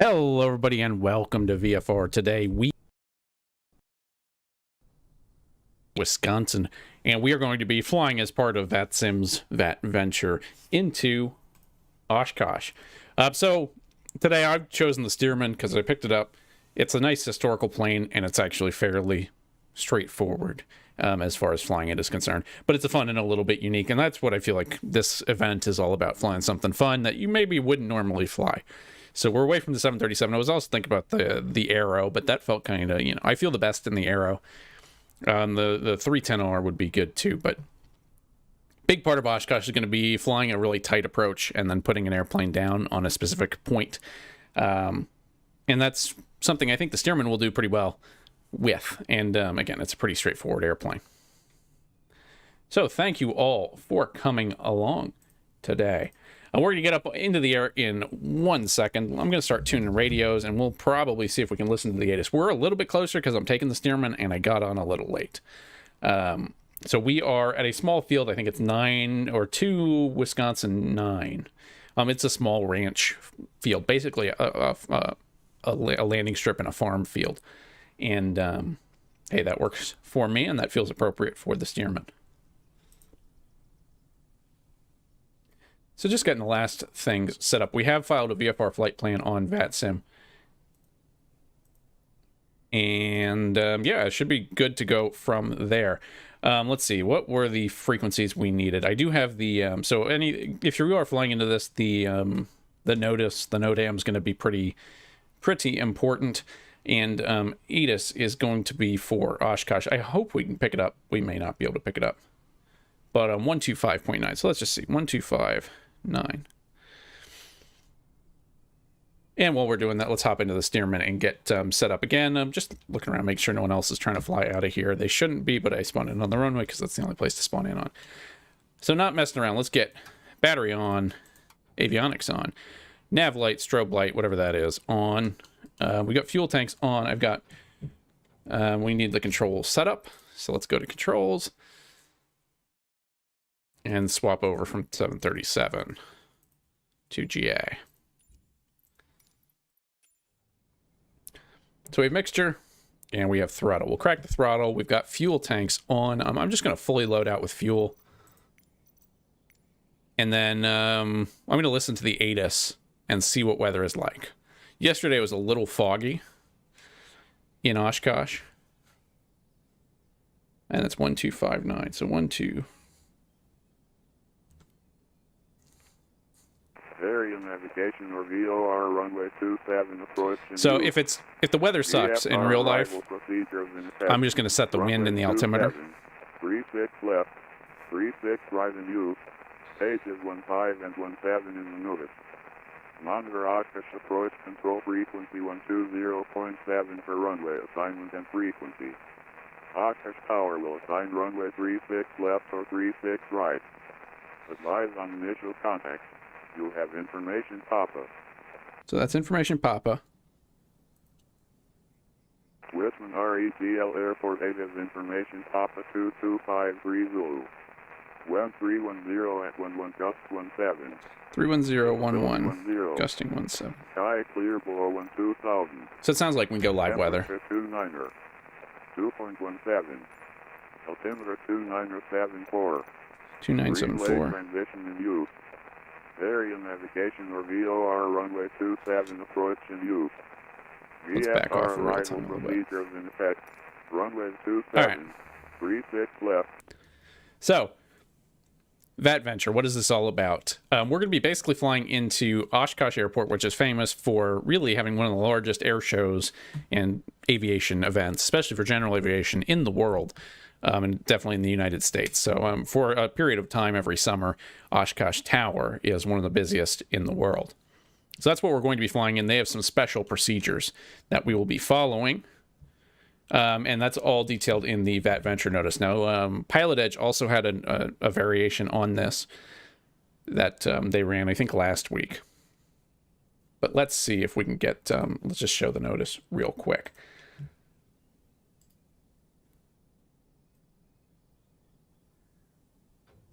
Hello, everybody, and welcome to VFR. Today, Wisconsin, and we are going to be flying as part of Vatsim's VatVenture into Oshkosh. So today I've chosen the Stearman because I picked it up. It's a nice historical plane, and it's actually fairly straightforward as far as flying it is concerned. But it's fun and a little bit unique, and that's what I feel like this event is all about, flying something fun that you maybe wouldn't normally fly. So we're away from the 737. I was also thinking about the Aero, but that felt kind of, I feel the best in the Aero. The 310R would be good too, but big part of Oshkosh is going to be flying a really tight approach and then putting an airplane down on a specific point. And that's something I think the Stearman will do pretty well with. And again, it's a pretty straightforward airplane. So thank you all for coming along today. We're going to get up into the air in 1 second. I'm going to start tuning radios, and we'll probably see if we can listen to the ATIS. We're a little bit closer because I'm taking the Stearman, and I got on a little late. So we are at a small field. I think it's 2 Wisconsin 9. It's a small ranch field, basically a landing strip in a farm field. And, hey, that works for me, and that feels appropriate for the Stearman. So just getting the last things set up. We have filed a VFR flight plan on Vatsim. And yeah, it should be good to go from there. Let's see, what were the frequencies we needed? I do have the, if you are flying into this, the NOTAM is going to be pretty important. And ATIS is going to be for Oshkosh. I hope we can pick it up. We may not be able to pick it up. But 125.9, so let's just see, 125.9. And while we're doing that, let's hop into the Stearman and get set up again. I'm just looking around, make sure no one else is trying to fly out of here. They shouldn't be, but I spawned in on the runway because that's the only place to spawn in on. So not messing around. Let's get battery on, avionics on, nav light, strobe light, whatever that is, on. We got fuel tanks on. I've got, we need the controls set up. So let's go to controls and swap over from 737 to GA. So we have mixture and we have throttle. We'll crack the throttle. We've got fuel tanks on. I'm just going to fully load out with fuel. And then I'm going to listen to the ATIS and see what weather is like. Yesterday was a little foggy in Oshkosh. And it's 1259. So 12. Area navigation or VOR runway 27 approach. So if the weather sucks in real life, I'm just going to set the wind in the altimeter. 36 left, 36 right in use. Stages 15 and 17 in the notice. Monitor Oshkosh approach control frequency 120.7 for runway assignment and frequency. Oshkosh Tower will assign runway 36 left or 36 right. Advise on initial contact. You have information Papa. So that's information Papa. Whitman REGL Airport 8 is information Papa 22530. 1310 at 11 gust 17. 31011 gusting 17. Sky clear below 12,000. So it sounds like we can go live weather. 29er. 2.17. Altimeter 2974. 2974. Transition in use. Area navigation or VOR runway 27 approach in use. Let's back off VFR real arrival time a little bit. procedures in effect. Runway 27. All right. 36 left. So, VatVenture, what is this all about? We're going to be basically flying into Oshkosh Airport, which is famous for really having one of the largest air shows and aviation events, especially for general aviation in the world. And definitely in the United States. So for a period of time every summer, Oshkosh Tower is one of the busiest in the world. So that's what we're going to be flying in. They have some special procedures that we will be following. And that's all detailed in the VatVenture notice. Now, Pilot Edge also had a variation on this that they ran, I think, last week. But let's see if we can get, let's just show the notice real quick.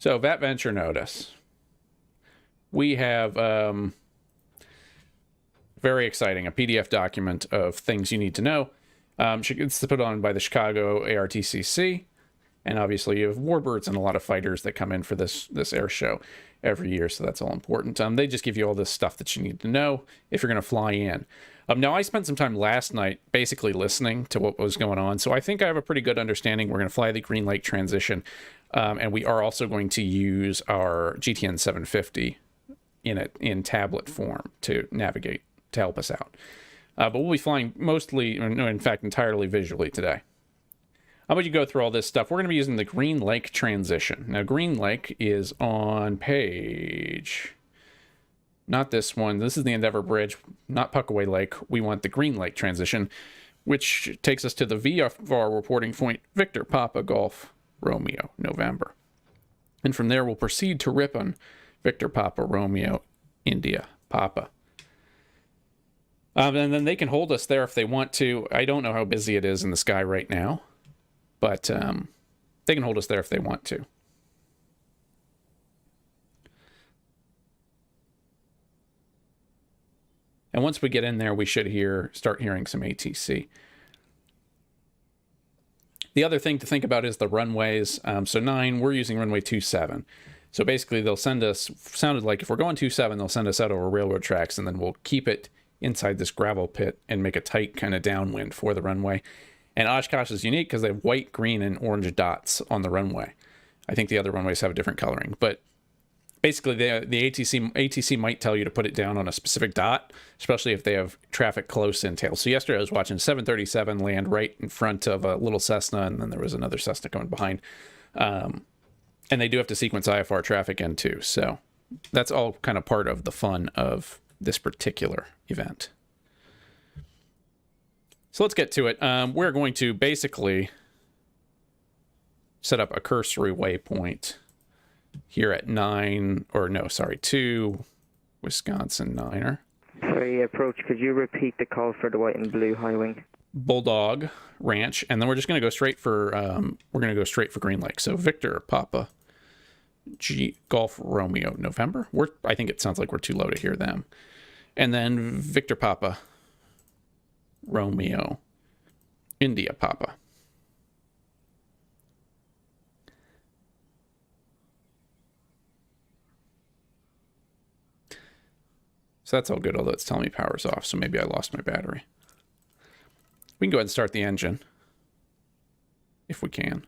So VatVenture notice. We have Very exciting. A PDF document of things you need to know. It's put on by the Chicago ARTCC. And obviously you have warbirds and a lot of fighters that come in for this air show every year, so that's all important. They just give you all this stuff that you need to know if you're going to fly in. Now, I spent some time last night basically listening to what was going on, so I think I have a pretty good understanding. We're going to fly the Green Lake transition, and we are also going to use our GTN 750 in tablet form to navigate, to help us out. But we'll be flying mostly, or no, in fact, entirely visually today. How about you go through all this stuff? We're going to be using the Green Lake transition. Now, Green Lake is on page... Not this one. This is the Endeavor Bridge, not Puckaway Lake. We want the Green Lake transition, which takes us to the VFR reporting point, Victor Papa Golf Romeo, November. And from there, we'll proceed to Ripon, Victor Papa Romeo, India, Papa. And then they can hold us there if they want to. I don't know how busy it is in the sky right now, but they can hold us there if they want to. And once we get in there, we should start hearing some ATC. The other thing to think about is the runways. So 9, we're using runway 27. So basically, they'll send us, sounded like if we're going 27, they'll send us out over railroad tracks, and then we'll keep it inside this gravel pit and make a tight kind of downwind for the runway. And Oshkosh is unique because they have white, green, and orange dots on the runway. I think the other runways have a different coloring, but basically, the ATC might tell you to put it down on a specific dot, especially if they have traffic close in tail. So yesterday I was watching 737 land right in front of a little Cessna, and then there was another Cessna coming behind. And they do have to sequence IFR traffic in too. So that's all kind of part of the fun of this particular event. So let's get to it. We're going to basically set up a cursory waypoint here at 2 Wisconsin 9er. Sorry, approach. Could you repeat the call for the white and blue high wing? Bulldog Ranch, and then we're just going to go straight for Green Lake. So Victor Papa Golf Romeo November. I think it sounds like we're too low to hear them. And then Victor Papa Romeo India Papa. So that's all good, although it's telling me power's off, so maybe I lost my battery. We can go ahead and start the engine, if we can.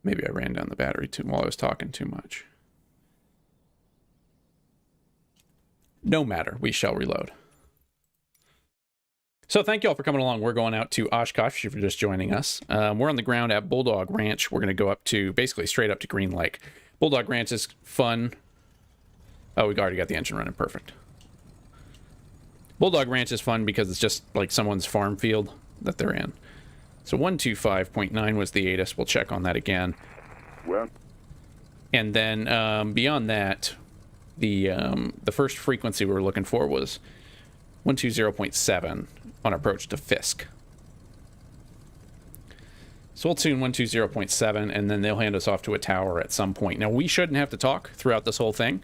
Maybe I ran down the battery while I was talking too much. No matter, we shall reload. So thank you all for coming along. We're going out to Oshkosh if you're just joining us. We're on the ground at Bulldog Ranch. We're going to go up to, basically straight up to Green Lake. Bulldog Ranch is fun. Oh, we already got the engine running. Perfect. Bulldog Ranch is fun because it's just like someone's farm field that they're in. So 125.9 was the ATIS. We'll check on that again. Well, and then beyond that, the first frequency we were looking for was 120.7 on approach to Fisk. So we'll tune 120.7, and then they'll hand us off to a tower at some point. Now, we shouldn't have to talk throughout this whole thing.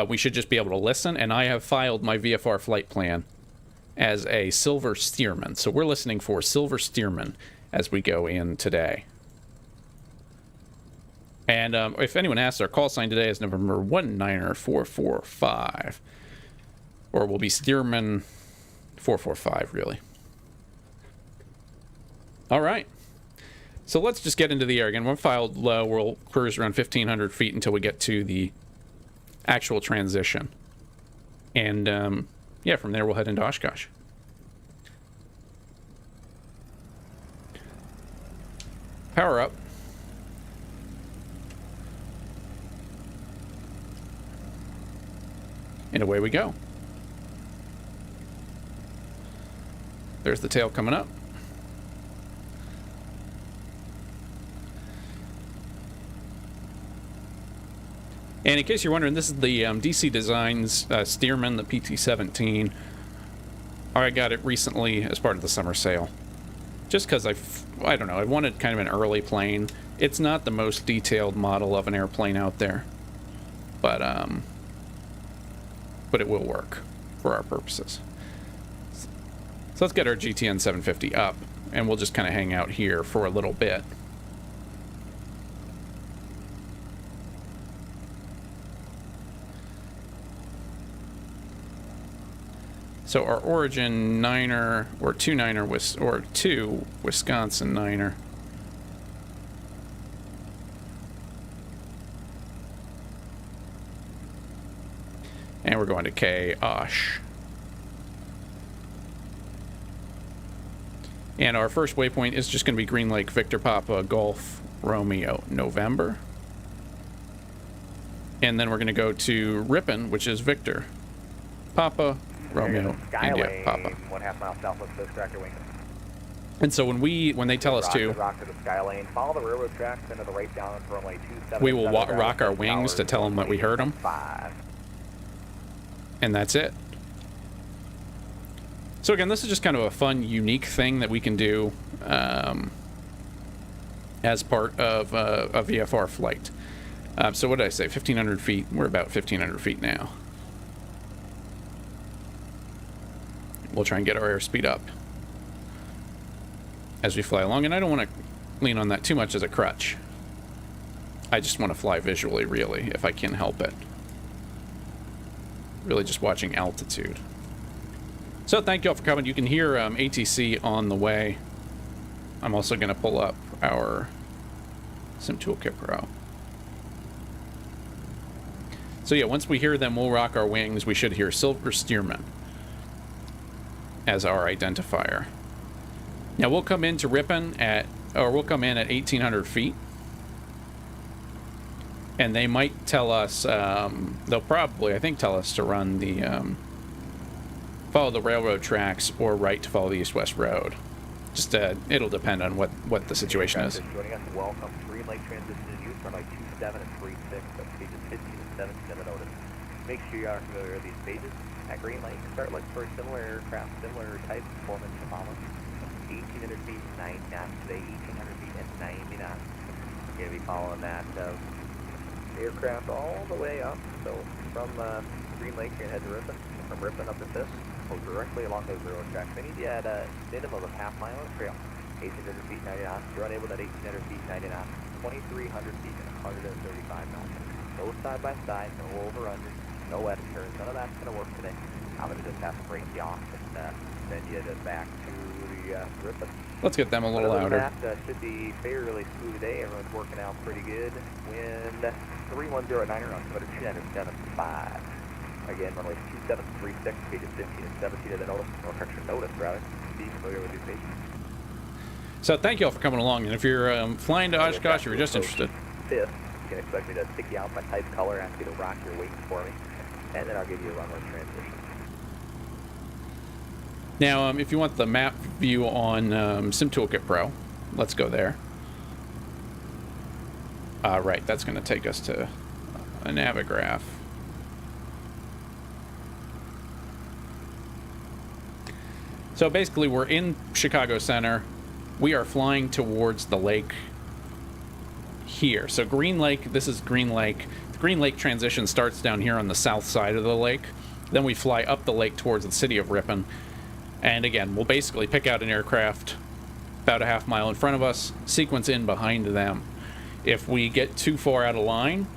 We should just be able to listen, and I have filed my VFR flight plan as a Silver Stearman. So we're listening for Silver Stearman as we go in today. And if anyone asks, our call sign today is November 19445. Or will be Stearman 445, really. All right. So let's just get into the air again. We're filed low. We'll cruise around 1,500 feet until we get to the actual transition. And, yeah, from there we'll head into Oshkosh. Power up. And away we go. There's the tail coming up. And in case you're wondering, this is the DC Designs Stearman, the PT-17. I got it recently as part of the summer sale. Just because I don't know, I wanted kind of an early plane. It's not the most detailed model of an airplane out there, but it will work for our purposes. So let's get our GTN 750 up, and we'll just kind of hang out here for a little bit. So our origin 9er, or 2 or 2 Wisconsin 9er. And we're going to K Osh. And our first waypoint is just going to be Green Lake Victor Papa Golf Romeo November. And then we're going to go to Ripon, which is Victor Papa Romeo India Papa. 1/2 mile southwest coast tractor wing. And so when they tell us to, rock to the sky lane, follow the railroad tracks into the right down for runway 27. we will rock our wings to tell them that we heard them. 5. And that's it. So again, this is just kind of a fun, unique thing that we can do as part of a VFR flight. So what did I say? 1,500 feet. We're about 1,500 feet now. We'll try and get our airspeed up as we fly along. And I don't want to lean on that too much as a crutch. I just want to fly visually, really, if I can help it. Really just watching altitude. So thank you all for coming. You can hear ATC on the way. I'm also going to pull up our Sim Toolkit Pro. So yeah, once we hear them, we'll rock our wings. We should hear Silver Stearman as our identifier. Now we'll come into Ripon we'll come in at 1,800 feet. And they might tell us, they'll probably, I think, tell us to run the, follow the railroad tracks or right to follow the east-west road. Just, it'll depend on what the situation is. Joining us, welcome. Green Lake transition in use, runway 27 and 36, that's pages 15 and 17 of the notice. Make sure you are familiar with these pages. At Green Lake, start looking for similar aircraft, similar type performance to follow. 1,800 feet, 9 knots today, 1,800 feet and 90 knots. We're going to be following that aircraft all the way up. So from Green Lake, you're going to head to Ripon. From Ripon up to Fifth, go directly along those railroad tracks. I need you at a minimum of half mile on the trail. 1,800 feet, 90 knots. You're unable at 1,800 feet, 90 knots. 2,300 feet and 135 knots. Go side by side, no over under, no edge turns. None of that's going to work today. I'm going to just have to break you off and send you back to the Ripon. Let's get them a little louder. That should be fairly smooth today. Everyone's working out pretty good. Wind 310 at 9 around 275. Again, runway 2736, pages 15 and 17 of the notice, or correction notice rather. Be familiar with these pages. So thank you all for coming along. And if you're flying to Oshkosh, or you're just interested. Fifth, you can expect me to pick you out by type color, ask you to rock your wings for me, and then I'll give you a runway transition. Now, if you want the map view on Sim Toolkit Pro, let's go there. Right, that's going to take us to a Navigraph. So basically, we're in Chicago Center. We are flying towards the lake here. So Green Lake, this is Green Lake. The Green Lake transition starts down here on the south side of the lake. Then we fly up the lake towards the city of Ripon. And again, we'll basically pick out an aircraft about a half mile in front of us, sequence in behind them. If we get too far out of line,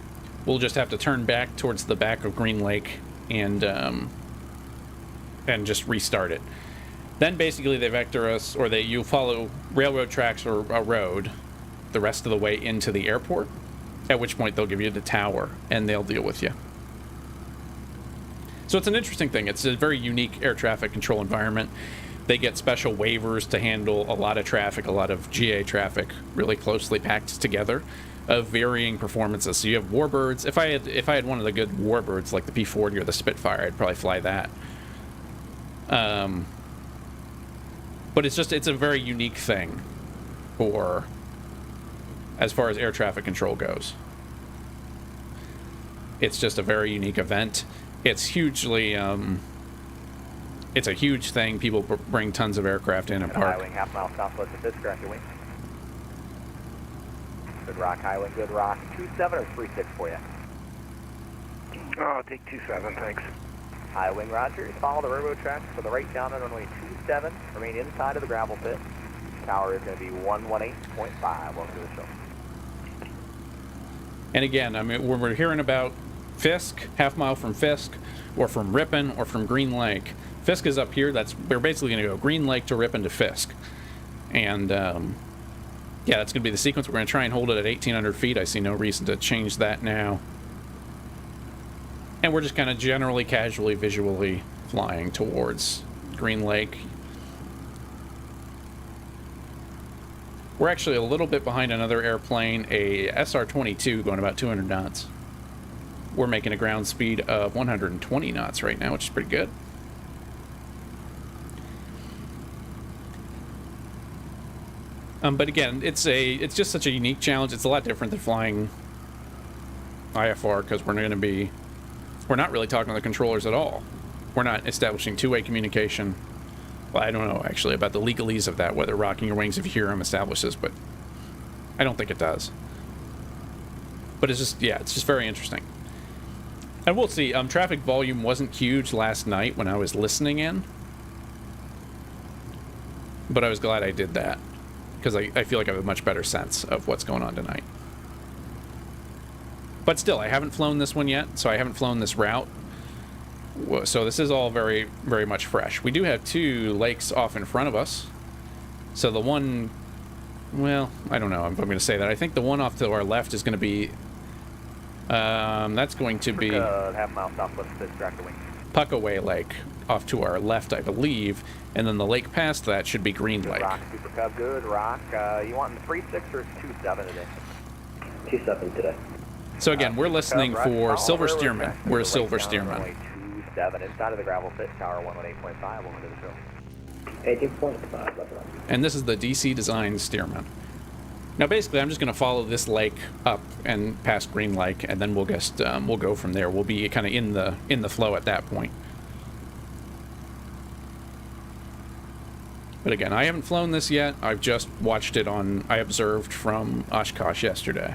we'll just have to turn back towards the back of Green Lake and just restart it. Then basically they vector us, or you follow railroad tracks or a road the rest of the way into the airport, at which point they'll give you the tower and they'll deal with you. So it's an interesting thing. It's a very unique air traffic control environment. They get special waivers to handle a lot of traffic, a lot of GA traffic, really closely packed together, of varying performances. So you have warbirds. If I had one of the good warbirds like the P-40 or the Spitfire, I'd probably fly that. But it's a very unique thing for as far as air traffic control goes. It's just a very unique event. It's hugely it's a huge thing. People bring tons of aircraft in and And a high park. wing, half mile southwest of Fisk, crack your wing. Good rock, high wing, good rock. 27 or 36 for you. Oh, I'll take 27, thanks. High wing, roger. Follow the railroad tracks for the right down on runway 27. Remain inside of the gravel pit. Tower is going to be 118.5. Welcome to the show. And again, I mean, when we're hearing about Fisk, half mile from Fisk, or from Ripon, or from Green Lake, Fisk is up here. We're basically going to go Green Lake to Ripon to Fisk. And, yeah, that's going to be the sequence. We're going to try and hold it at 1,800 feet. I see no reason to change that now. And we're just kind of generally, casually, visually flying towards Green Lake. We're actually a little bit behind another airplane, a SR-22 going about 200 knots. We're making a ground speed of 120 knots right now, which is pretty good. But again, it's just such a unique challenge. It's a lot different than flying IFR because we're not really talking to the controllers at all. We're not establishing two-way communication. Well, I don't know actually about the legalese of that, whether rocking your wings if you hear them establishes, but I don't think it does. But it's just, yeah, it's just very interesting. And we'll see. Traffic volume wasn't huge last night when I was listening in, but I was glad I did that because I feel like I have a much better sense of what's going on tonight. But still, I haven't flown this one yet, so I haven't flown this route. So this is all very, very much fresh. We do have two lakes off in front of us. So the one, well, I don't know if I'm going to say that. I think the one off to our left is going to be, that's going to be half mile southwest of Fisk, crack your wing. Puckaway Lake off to our left, I believe. And then the lake past that should be Green Lake. Rock, Super Cub, good rock. You want the 3.6 or 2.7 today? 2-7 today. So again, we're listening Cub, for right. Silver Follow the railroad Stearman. tracks. We're a Right Silver down on Stearman. runway 27 inside of the gravel pit, tower 118.5. Welcome to the show. 18.5, And this is the DC Design Stearman. Now, basically, I'm just going to follow this lake up and past Green Lake, and then we'll just we'll go from there. We'll be kind of in the flow at that point. But again, I haven't flown this yet. I've just watched it on. I observed from Oshkosh yesterday.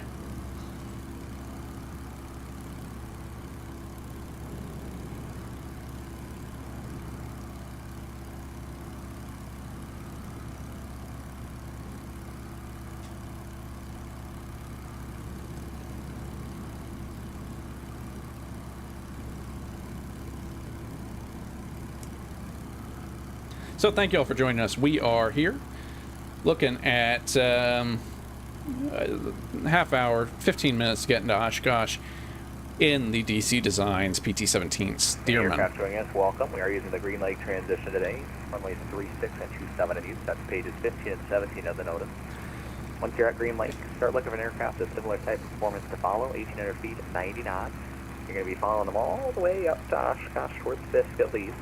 So thank you all for joining us. We are here looking at half hour, 15 minutes to get into Oshkosh in the DC Designs PT-17 Stearman. Aircraft joining us, welcome. We are using the Green Lake transition today. Runways 36 and 27 in use. That's pages 15 and 17 of the notice. Once you're at Green Lake, start looking for an aircraft of similar type of performance to follow, 1,800 feet, 90 knots. You're going to be following them all the way up to Oshkosh towards Fisk at least.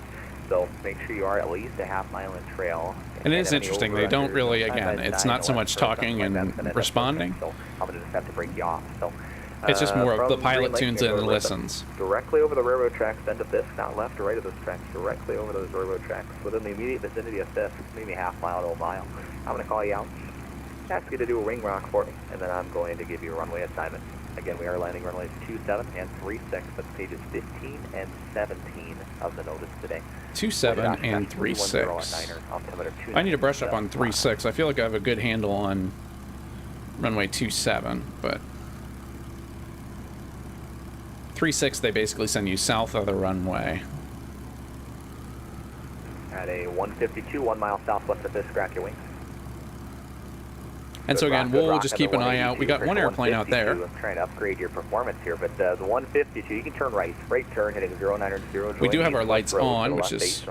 So make sure you are at least a half mile in trail. And it is interesting. They don't really, again, it's not so much talking and responding. So I'm going to just have to break you off. So it's just more of the pilot Green tunes Lake, in and listens. Directly over the railroad tracks, end of Fisk, not left or right of those tracks, directly over those railroad tracks, within the immediate vicinity of Fisk, maybe a half mile to a mile. I'm going to call you out, ask you to do a ring rock for me, and then I'm going to give you a runway assignment. Again, we are landing runways 27 and 36. That's pages 15 and 17 of the notice today. 27 and 36. I need to brush up on 36. I feel like I have a good handle on runway 27, but 36 they basically send you south of the runway. At a 152, 1 mile southwest of Fisk, crack your wings. And so again, we'll just keep an eye out. We got one airplane out there. I'm trying to upgrade your performance here, but the 152, you can turn right turn, heading 0900. We do have our lights on, which is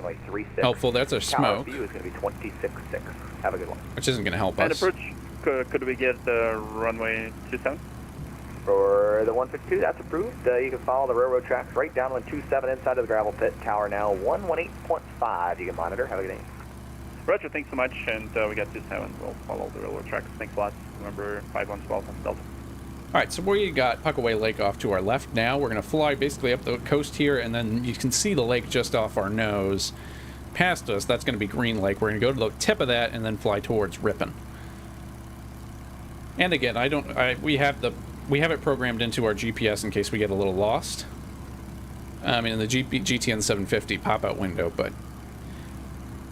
helpful. That's our smoke. View is going to be 26.6. Have a good one. Which isn't going to help And us. approach, could we get runway 27? For the 152, that's approved. You can follow the railroad tracks right down on 27 inside of the gravel pit. Tower now 118.5. You can monitor. Have a good day. Roger, thanks so much, and we got 27. We'll follow the railroad tracks. Thanks a lot. Remember 5112 on Delta. All right, so we got Puckaway Lake off to our left now. We're going to fly basically up the coast here, and then you can see the lake just off our nose. past us, that's going to be Green Lake. We're going to go to the tip of that and then fly towards Ripon. And again, we have it programmed into our GPS in case we get a little lost. I mean, in the GTN 750 pop-out window, but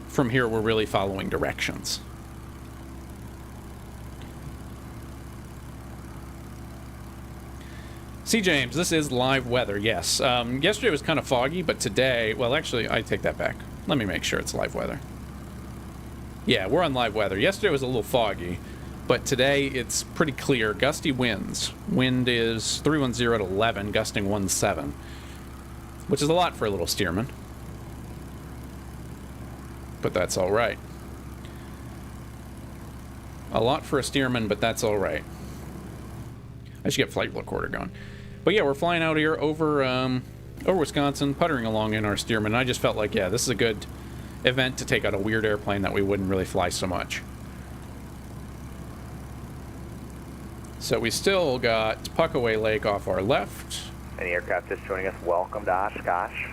from here we're really following directions. See, James, this is live weather, yes. Yesterday was kind of foggy, but today... Well, actually, I take that back. Let me make sure it's live weather. Yeah, we're on live weather. Yesterday was a little foggy, but today it's pretty clear. Gusty winds. Wind is 310 at 11, gusting 17, which is a lot for a little Stearman. But that's all right. A lot for a Stearman, but that's all right. I should get flight recorder going. But yeah, we're flying out here over Wisconsin, puttering along in our Stearman. And I just felt like, yeah, this is a good event to take out a weird airplane that we wouldn't really fly so much. So we still got Puckaway Lake off our left. Any aircraft just joining us, welcome to Oshkosh.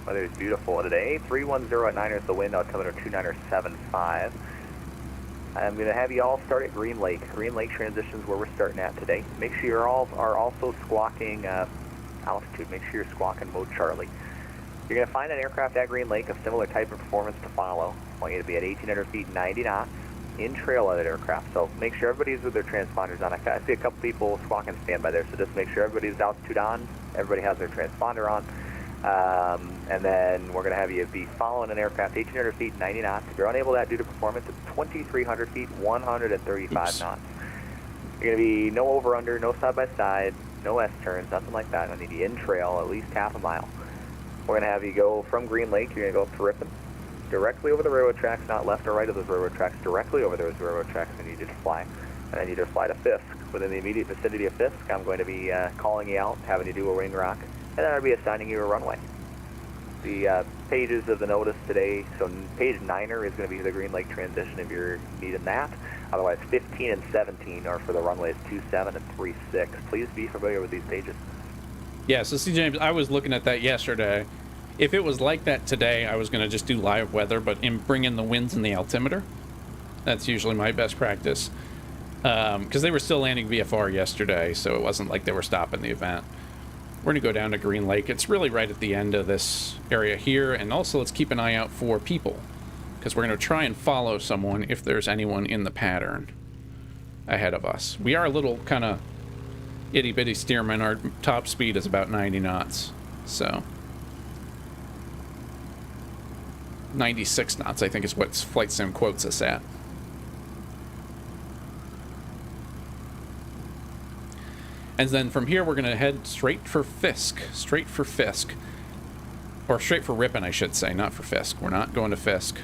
Weather is beautiful today. 310 at 9 is the wind, altimeter 2975. I'm going to have you all start at Green Lake. Green Lake transitions where we're starting at today. Make sure you all are also squawking altitude. Make sure you're squawking mode Charlie. You're going to find an aircraft at Green Lake of similar type of performance to follow. I want you to be at 1,800 feet, 90 knots, in trail of that aircraft. So make sure everybody's with their transponders on. I see a couple people squawking standby there, so just make sure everybody's altitude on. Everybody has their transponder on. And then we're going to have you be following an aircraft 1,800 feet, 90 knots. If you're unable to that due to performance, it's 2,300 feet, 135 Oops. knots. You're going to be no over-under, no side-by-side, no S-turns, nothing like that. I need you in trail at least half a mile. We're going to have you go from Green Lake. You're going to go up to Ripon, directly over the railroad tracks, not left or right of those railroad tracks, directly over those railroad tracks. I need you to fly. And I need you to fly to Fisk. Within the immediate vicinity of Fisk, I'm going to be calling you out, having you do a wing rock, and then I'll be assigning you a runway. The pages of the notice today, so page 9er is going to be the Green Lake transition if you're needing that. Otherwise, 15 and 17 are for the runways 27 and 36. Please be familiar with these pages. Yeah, so see, James, I was looking at that yesterday. If it was like that today, I was going to just do live weather, but bring in the winds and the altimeter. That's usually my best practice. Because they were still landing VFR yesterday, so it wasn't like they were stopping the event. We're going to go down to Green Lake. It's really right at the end of this area here, and also let's keep an eye out for people, because we're going to try and follow someone if there's anyone in the pattern ahead of us. We are a little kind of itty-bitty Stearman. Our top speed is about 90 knots, so 96 knots, I think, is what Flight Sim quotes us at. And then from here, we're going to head straight for Fisk. Straight for Fisk. Or straight for Ripon, I should say, not for Fisk. We're not going to Fisk.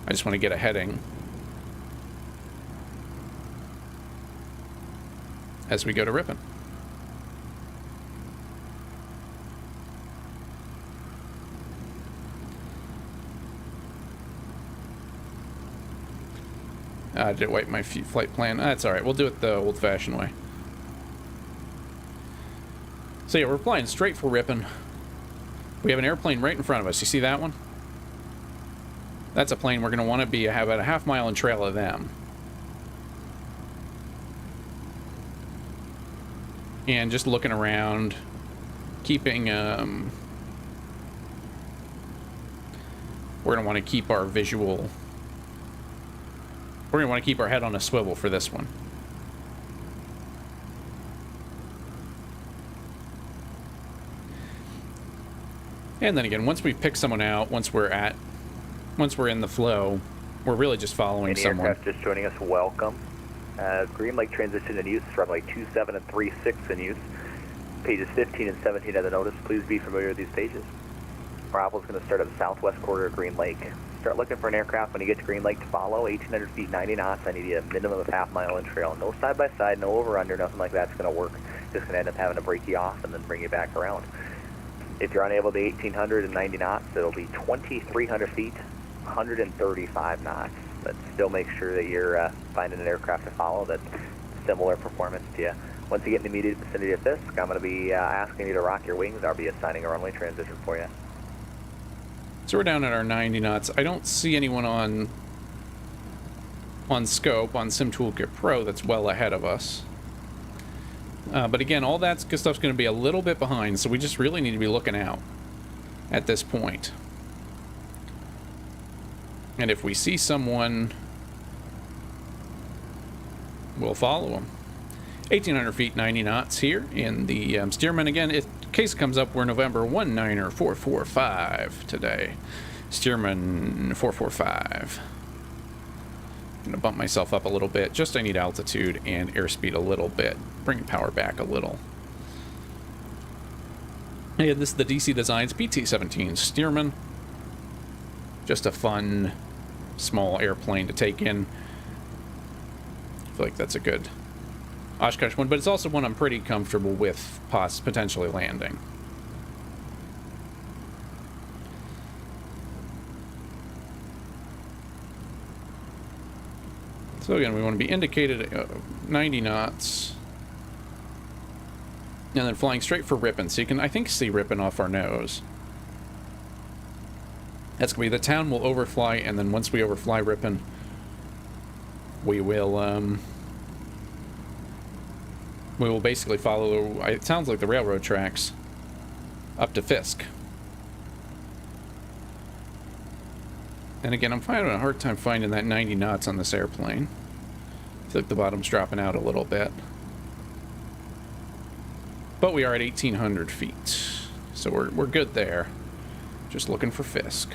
I just want to get a heading as we go to Ripon. I did wipe my flight plan. That's all right. We'll do it the old-fashioned way. So yeah, we're flying straight for Ripon. We have an airplane right in front of us. You see that one? That's a plane we're going to want to be about a half mile in trail of them. And just looking around, keeping... we're going to want to keep our visual... We're going to want to keep our head on a swivel for this one. And then again, once we pick someone out, once we're in the flow, we're really just following someone. Any aircraft just joining us, welcome. Green Lake transition in use, runway 27 and 36 in use. Pages 15 and 17 of the notice. Please be familiar with these pages. Bravo's going to start at the southwest quarter of Green Lake. Start looking for an aircraft when you get to Green Lake to follow. 1,800 feet, 90 knots. I need you a minimum of half mile in trail. No side-by-side, no over-under, nothing like that's going to work. Just going to end up having to break you off and then bring you back around. If you're unable to 1,800 and 90 knots, it'll be 2,300 feet, 135 knots. But still make sure that you're finding an aircraft to follow that's similar performance to you. Once you get in the immediate vicinity of Fisk, I'm going to be asking you to rock your wings. I'll be assigning a runway transition for you. So we're down at our 90 knots. I don't see anyone on scope, on Sim Toolkit Pro, that's well ahead of us. But again, all that stuff's going to be a little bit behind, so we just really need to be looking out at this point. And if we see someone, we'll follow them. 1,800 feet, 90 knots here in the Stearman. Again, if case comes up, we're November 19445 today. Stearman 445. I'm gonna bump myself up a little bit. Just I need altitude and airspeed a little bit. Bring power back a little. Yeah, this is the DC Designs PT-17 Stearman. Just a fun, small airplane to take in. I feel like that's a good Oshkosh one, but it's also one I'm pretty comfortable with potentially landing. So again, we want to be indicated 90 knots. And then flying straight for Ripon. So you can, I think, see Ripon off our nose. That's going to be the town we'll overfly, and then once we overfly Ripon, we will basically follow, it sounds like the railroad tracks, up to Fisk. And again, I'm finding a hard time finding that 90 knots on this airplane. I feel like the bottom's dropping out a little bit. But we are at 1,800 feet, so we're good there. Just looking for Fisk.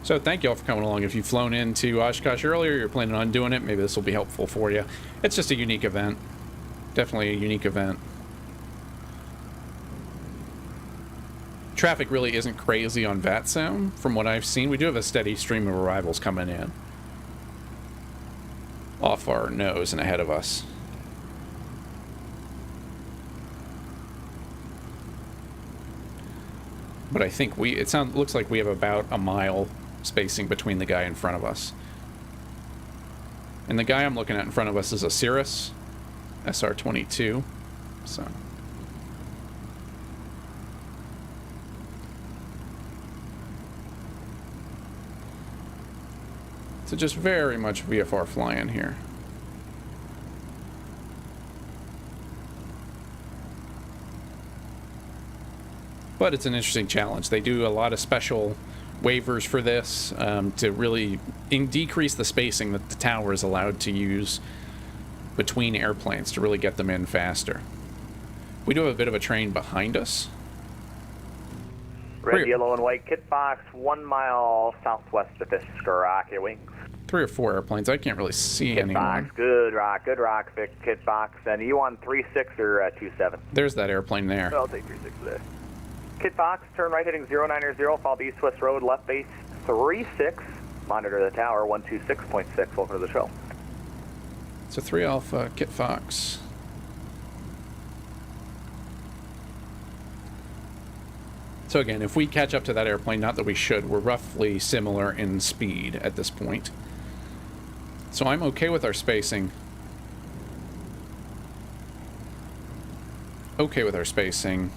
So thank you all for coming along. If you've flown into Oshkosh earlier, you're planning on doing it, maybe this will be helpful for you. It's just a unique event. Definitely a unique event. Traffic really isn't crazy on Vatsim, from what I've seen. We do have a steady stream of arrivals coming in off our nose and ahead of us. But I think looks like we have about a mile spacing between the guy in front of us. And the guy I'm looking at in front of us is a Cirrus SR-22. So just very much VFR flying here. But it's an interesting challenge. They do a lot of special waivers for this to really decrease the spacing that the tower is allowed to use between airplanes to really get them in faster. We do have a bit of a train behind us. Red, yellow, and white kit box, 1 mile southwest of Fisk. Rocket wings. 3 or 4 airplanes. I can't really see Kit anyone. box, good rock, Fisk, kit box. And you on 3-6 or 2-7? There's that airplane there. I'll take 3-6 there. Kit box, turn right heading 090, follow East West Road, left base 36. Monitor the tower 126.6. Welcome to the show. So 3 Alpha, Kit Fox. So again, if we catch up to that airplane, not that we should, we're roughly similar in speed at this point. So I'm okay with our spacing. Okay with our spacing.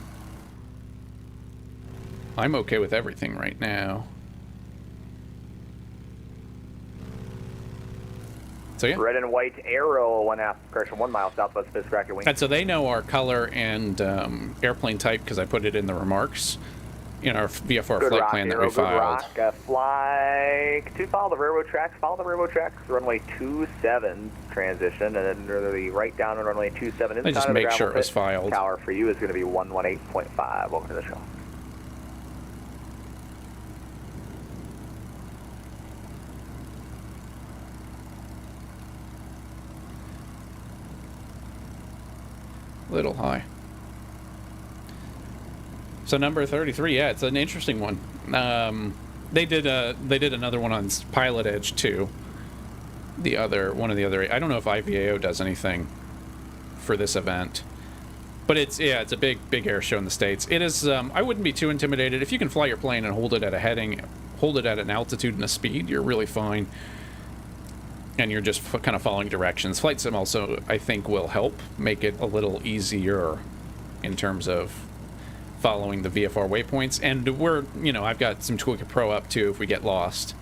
I'm okay with everything right now. So yeah. Red and white arrow, 1 mile southwest Fisk, rocket wing. And so they know our color and airplane type because I put it in the remarks in our VFR Good flight rock, plan that arrow, we filed. Good rock. Fly to follow the railroad tracks. Runway 27 transition, and then the right down on runway 27 inside I just of the make sure gravel it was pit. filed. Tower for you is going to be 118.5. Welcome to the show. Little high. So number 33, yeah, it's an interesting one. They did another one on Pilot Edge too. One of the other. I don't know if IVAO does anything for this event, but it's a big air show in the States. It is. I wouldn't be too intimidated if you can fly your plane and hold it at a heading, hold it at an altitude and a speed. You're really fine, and you're just kind of following directions. Flight sim also, I think, will help make it a little easier in terms of following the VFR waypoints. And we're, you know, I've got some Twiga Pro up too if we get lost.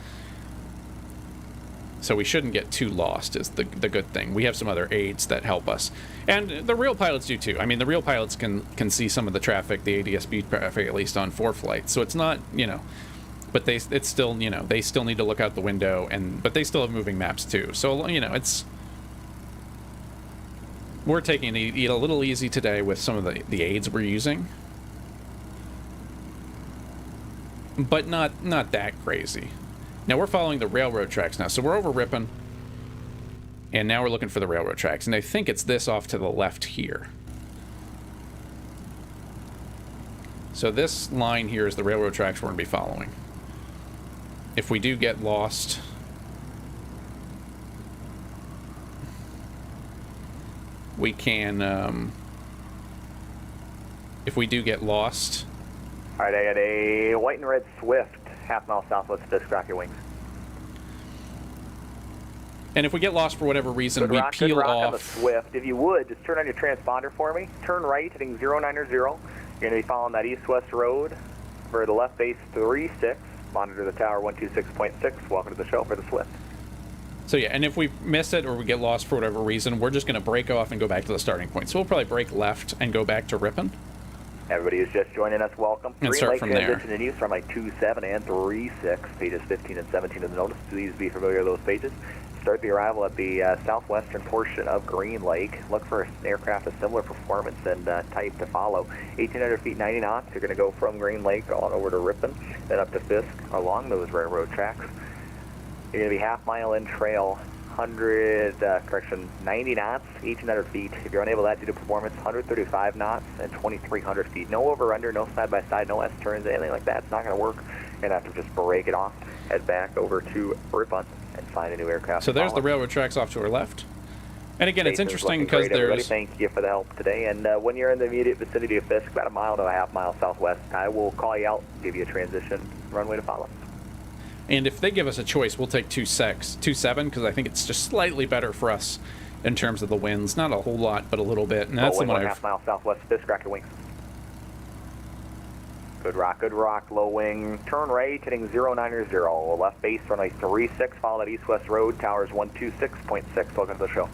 So we shouldn't get too lost is the good thing. We have some other aids that help us. And the real pilots do too. I mean, the real pilots can see some of the traffic, the ADS-B traffic, at least on 4 flights. So it's not, you know, but it's still, you know, they still need to look out the window, but they still have moving maps too. So, you know, we're taking it a little easy today with some of the aids we're using. But not that crazy. Now we're following the railroad tracks now. So we're over Ripon. And now we're looking for the railroad tracks. And I think it's this off to the left here. So this line here is the railroad tracks we're going to be following. If we do get lost, we can, if we do get lost. All right, I got a white and red Swift, half-mile southwest of Disc, your wings. And if we get lost for whatever reason, good we rock, peel good rock off. On the Swift. If you would, just turn on your transponder for me. Turn right, heading 090. You're going to be following that east-west road for the left base 36. Monitor the tower 126.6. Welcome to the show for the Swift. So yeah, and if we miss it or we get lost for whatever reason, we're just going to break off and go back to the starting point. So we'll probably break left and go back to Ripon. Everybody who's just joining us, welcome. And Green start light from there. transition in use from like 27 and 36, pages 15 and 17 of the notice. Please be familiar with those pages. Start the arrival at the southwestern portion of Green Lake. Look for an aircraft of similar performance and type to follow. 1,800 feet, 90 knots. You're going to go from Green Lake on over to Ripon, then up to Fisk along those railroad tracks. You're going to be half-mile in trail, 90 knots, 1,800 feet. If you're unable to that due to performance, 135 knots and 2,300 feet. No over-under, no side-by-side, no S-turns, anything like that. It's not going to work. You're going to have to just break it off, head back over to Ripon, and find a new aircraft. So there's the railroad tracks off to our left. And again, it's interesting because there's... Thank you for the help today. And when you're in the immediate vicinity of Fisk, about a mile to a half mile southwest, I will call you out, give you a transition runway to follow. And if they give us a choice, we'll take 27 because I think it's just slightly better for us in terms of the winds. Not a whole lot, but a little bit. And that's the one I've... half mile southwest, Fisk, rock your wings. Good rock, low wing. Turn right, heading 090. Left base, runway 36, follow that east-west road, towers 126.6. Welcome to the show.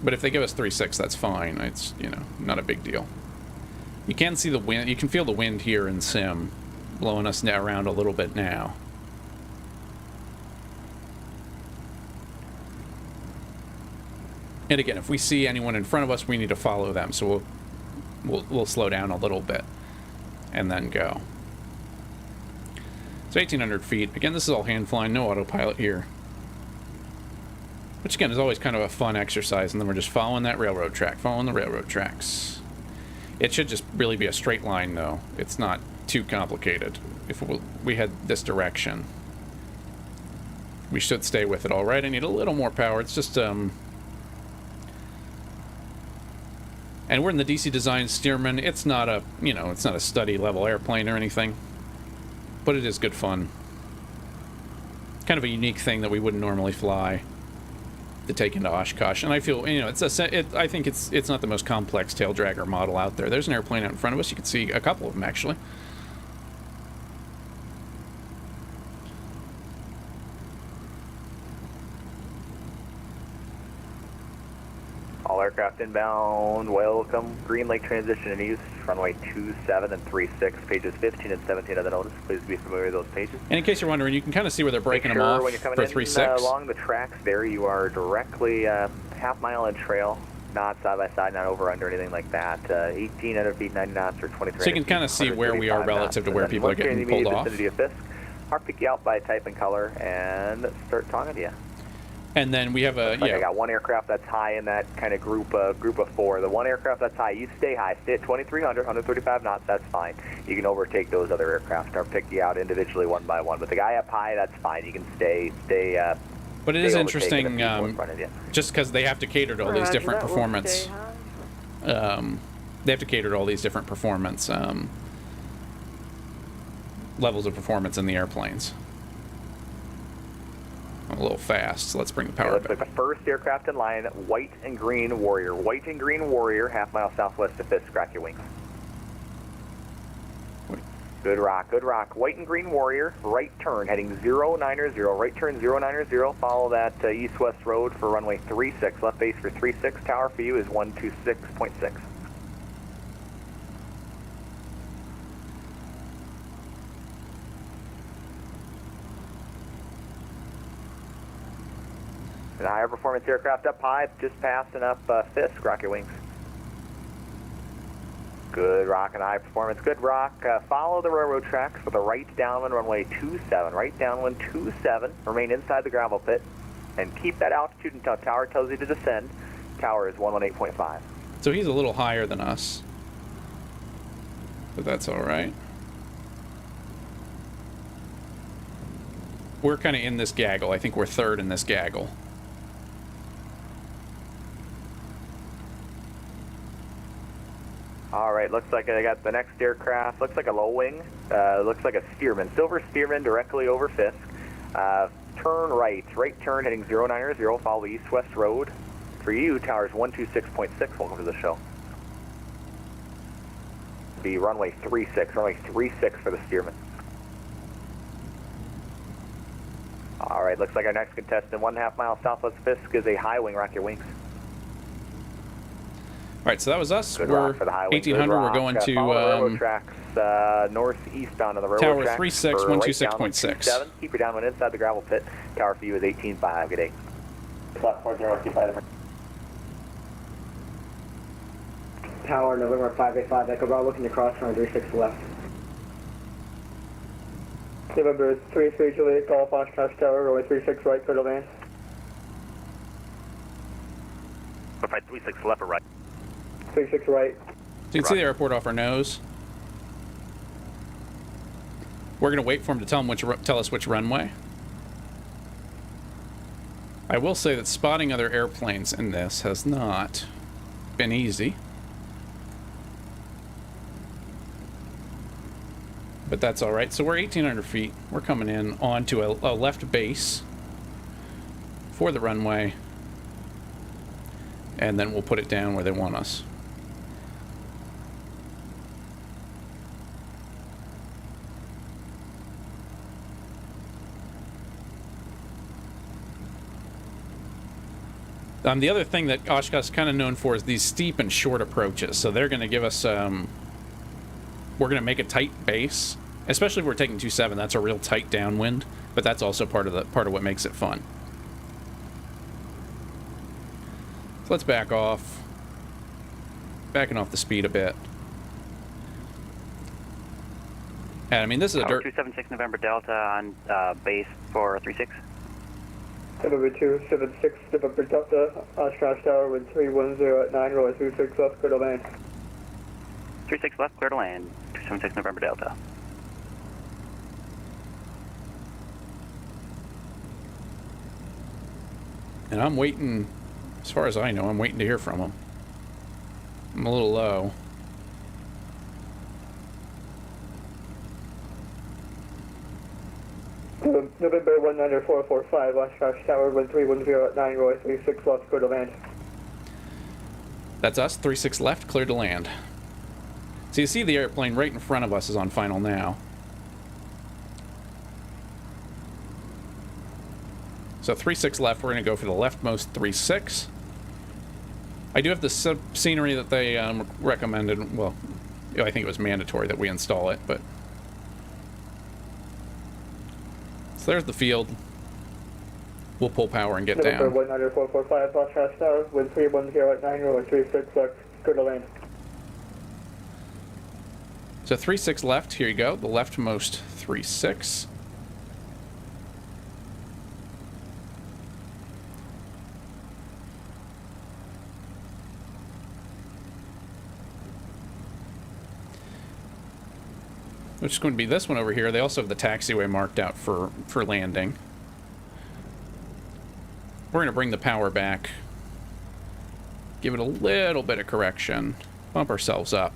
But if they give us 36, that's fine. It's, you know, not a big deal. You can see the wind. You can feel the wind here in Sim blowing us around a little bit now. And again, if we see anyone in front of us, we need to follow them. So we'll slow down a little bit and then go. So 1,800 feet. Again, this is all hand flying, no autopilot here. Which again is always kind of a fun exercise, and then we're just following that railroad track, following the railroad tracks. It should just really be a straight line, though. It's not too complicated. If we had this direction, we should stay with it all right. I need a little more power. It's just and we're in the DC Design Stearman. It's not a, you know, it's not a study level airplane or anything, but it is good fun. Kind of a unique thing that we wouldn't normally fly to take into Oshkosh, and I feel, you know, I think it's not the most complex tail dragger model out there. There's an airplane out in front of us. You can see a couple of them actually. All aircraft inbound, welcome. Green Lake transition in use, runway 27 and 36, pages 15 and 17 of the notice. Please be familiar with those pages. And in case you're wondering, you can kind of see where they're breaking them off when you're coming for in, 36. Along the tracks there, you are directly half mile in trail, not side by side, not over under, anything like that. 1,800 feet, 90 knots, or 23. So you can kind of see where we are relative to where people are getting pulled off. Vicinity of Fisk, I'll pick you out by type and color and start talking to you. And then we have a, I got one aircraft that's high in that kind of group of four. The one aircraft that's high, you stay high. Stay at 2,300, 135 knots, that's fine. You can overtake those other aircraft or pick you out individually one by one. But the guy up high, that's fine. You can stay. But it is interesting, just because they have to cater to all these different performance. They have to cater to all these different performance levels of performance in the airplanes. a little fast, so let's bring the power Looks back. like the first aircraft in line, white and green Warrior. White and green Warrior, half-mile southwest of Fisk. Crack your wings. Wait. Good rock, good rock. White and green Warrior, right turn, heading 090, right turn 090. Follow that east-west road for runway 36. Left base for 36. Tower for you is 126.6. And higher performance aircraft up high, just passing up Fisk. Rock your wings. Good rock and high performance. Good rock. Follow the railroad tracks for the right downwind runway 27. Right downwind 27. Remain inside the gravel pit. And keep that altitude until tower tells you to descend. Tower is 118.5. So he's a little higher than us. But that's alright. We're kind of in this gaggle. I think we're third in this gaggle. All right, looks like I got the next aircraft. Looks like a low wing. Looks like a Stearman. Silver Stearman directly over Fisk. Turn right. Right turn heading 090. Follow the east-west road. For you, tower's 126.6. Welcome to the show. Be runway 36. Runway 36 for the Stearman. All right, looks like our next contestant, 1.5 miles southwest Fisk, is a high wing. Rock your wings. All right, so that was us. Good We're rock for the high wing. 1800. We're going Follow the railroad to tracks northeastbound on the railroad Tower tracks. 36, for right 126.6. downwind 27. Keep your downwind inside the gravel pit. Tower for you is 18.5. Good day. Flat 40, keep by the Tower, November 585, Echo Bravo, looking to cross runway 36 left. November 33, Juliet, Golf, Oshkosh Tower, runway 36 right, clear to land. Verify 36 left or right. 36 right. So you can see the airport off our nose. We're going to wait for him to tell us which runway. I will say that spotting other airplanes in this has not been easy. But that's all right. So we're 1,800 feet. We're coming in onto a left base for the runway. And then we'll put it down where they want us. The other thing that Oshkosh is kind of known for is these steep and short approaches. So they're going to give us, we're going to make a tight base, especially if we're taking 2.7. That's a real tight downwind, but that's also part of what makes it fun. So let's back off, backing off the speed a bit. And I mean, this is a dirt. 276 November Delta on base for 36. November 276, November Delta, Oshkosh Tower, with 310 at 9, runway 36 left, clear to land. 36 left, clear to land. 276 November Delta. And I'm waiting, as far as I know, I'm waiting to hear from him. I'm a little low. November 19445, Oshkosh Tower, with 310 at 9, runway 36 left, clear to land. That's us, 36 left, clear to land. So you see the airplane right in front of us is on final now. So 36 left, we're going to go for the leftmost 36. I do have the scenery that they recommended. Well, I think it was mandatory that we install it, but... So there's the field. We'll pull power and get November down. 19445, Oshkosh Tower, with 310 at 9, runway 36 left, clear to land. So 36 left, here you go, the leftmost 36. Which is going to be this one over here. They also have the taxiway marked out for landing. We're going to bring the power back. Give it a little bit of correction. Bump ourselves up.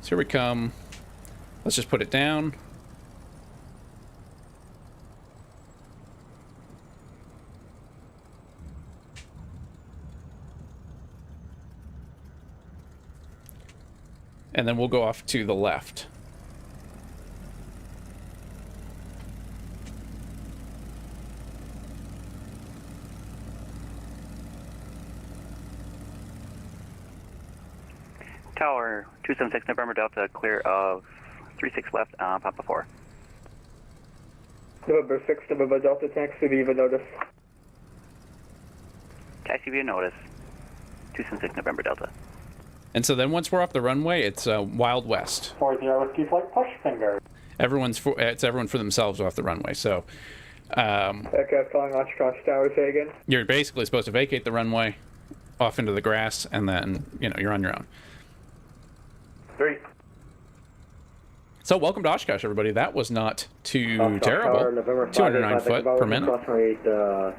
So here we come. Let's just put it down. And then we'll go off to the left. Tower 276 November Delta, clear of 36 left, Papa 4. November 6, November Delta, taxi via notice. Taxi via notice, 276 November Delta. And so then once we're off the runway, it's Wild West. 40 Whiskey Flight, push finger. It's everyone for themselves off the runway. So Aircraft calling Oshkosh Tower, say again. you're basically supposed to vacate the runway, off into the grass, and then, you're on your own. 3. So welcome to Oshkosh, everybody. That was not too terrible. 209 foot per minute.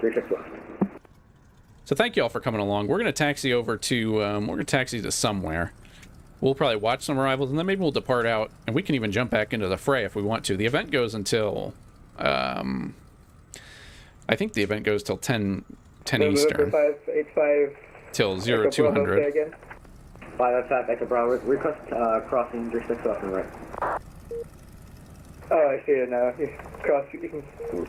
36 left. So thank you all for coming along. We're going to taxi over to, we're going to taxi to somewhere. We'll probably watch some arrivals, and then maybe we'll depart out, and we can even jump back into the fray if we want to. The event goes until, I think the event goes till 10 Eastern. 585. Till 0200. 555 Echo Bravo. Request crossing 36 left and right. Oh, I see it now. You can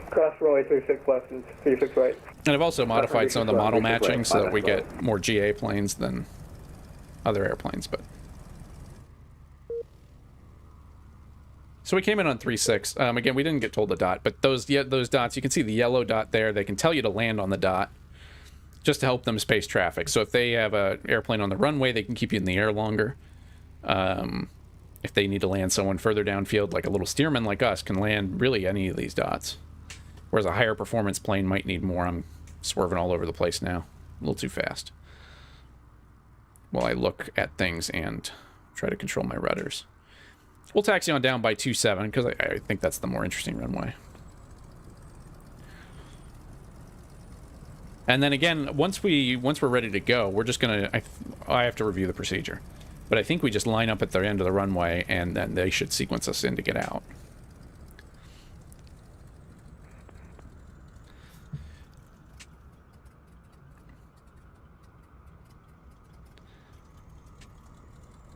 cross rolling 36 left and 36 right. And I've also modified some of the model matching so that we get more GA planes than other airplanes, but... So we came in on 36. Again, we didn't get told the dot, but those dots, you can see the yellow dot there. They can tell you to land on the dot just to help them space traffic. So if they have an airplane on the runway, they can keep you in the air longer. If they need to land someone further downfield, like a little Stearman like us, can land really any of these dots. Whereas a higher performance plane might need more. I'm swerving all over the place now. A little too fast. While I look at things and try to control my rudders. We'll taxi on down by 27 because I think that's the more interesting runway. And then again, once we're ready to go, we're just gonna. I have to review the procedure, but I think we just line up at the end of the runway, and then they should sequence us in to get out.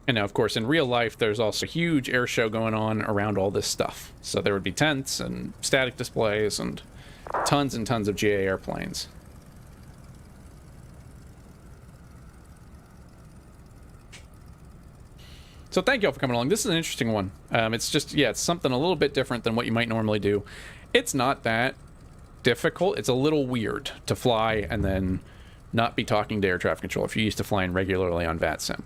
And now, of course, in real life, there's also a huge air show going on around all this stuff. So there would be tents and static displays and tons of GA airplanes. So thank you all for coming along. This is an interesting one. It's just, it's something a little bit different than what you might normally do. It's not that difficult. It's a little weird to fly and then not be talking to air traffic control if you're used to flying regularly on Vatsim.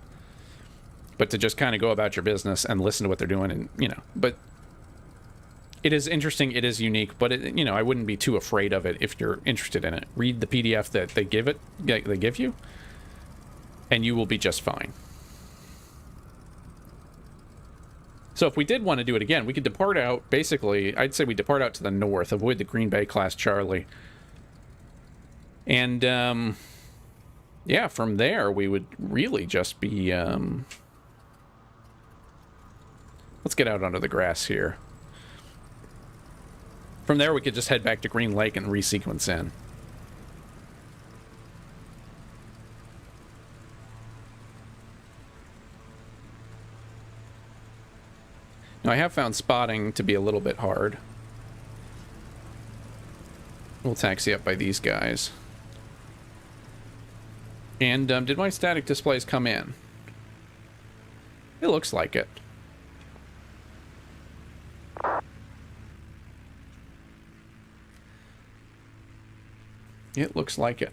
But to just kind of go about your business and listen to what they're doing, and but it is interesting, it is unique, but I wouldn't be too afraid of it if you're interested in it. Read the PDF that they give you, and you will be just fine. So if we did want to do it again, we could depart out. Basically, I'd say we depart out to the north, avoid the Green Bay class Charlie, and from there we would really just be. Let's get out onto the grass here. From there, we could just head back to Green Lake and resequence in. Now, I have found spotting to be a little bit hard. We'll taxi up by these guys. And did my static displays come in? It looks like it. It looks like it.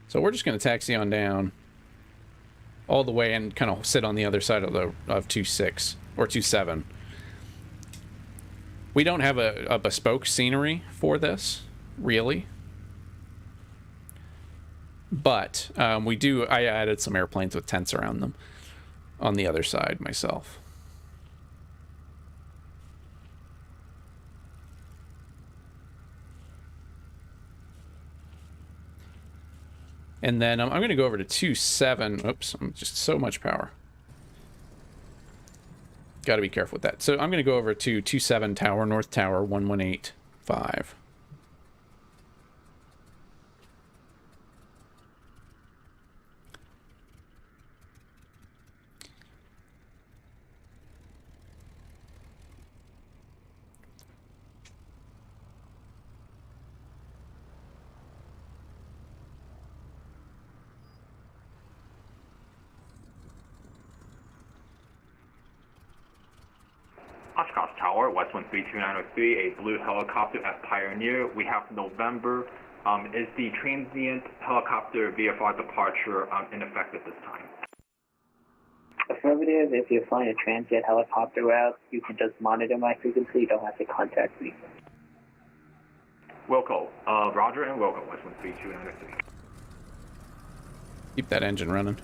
So we're just going to taxi on down all the way and kind of sit on the other side of 26 or 27. We don't have a bespoke scenery for this, really. But we do. I added some airplanes with tents around them on the other side myself. And then I'm going to go over to 27. Oops, I'm just so much power. got to be careful with that. So I'm going to go over to 27 Tower, North Tower, 1185. Oshkosh Tower, West 132903, a blue helicopter at Pioneer. We have November. Is the transient helicopter VFR departure in effect at this time? Affirmative. If you're flying a transient helicopter route, you can just monitor my frequency. You don't have to contact me. Wilco, Roger and Wilco, West 132903. Keep that engine running.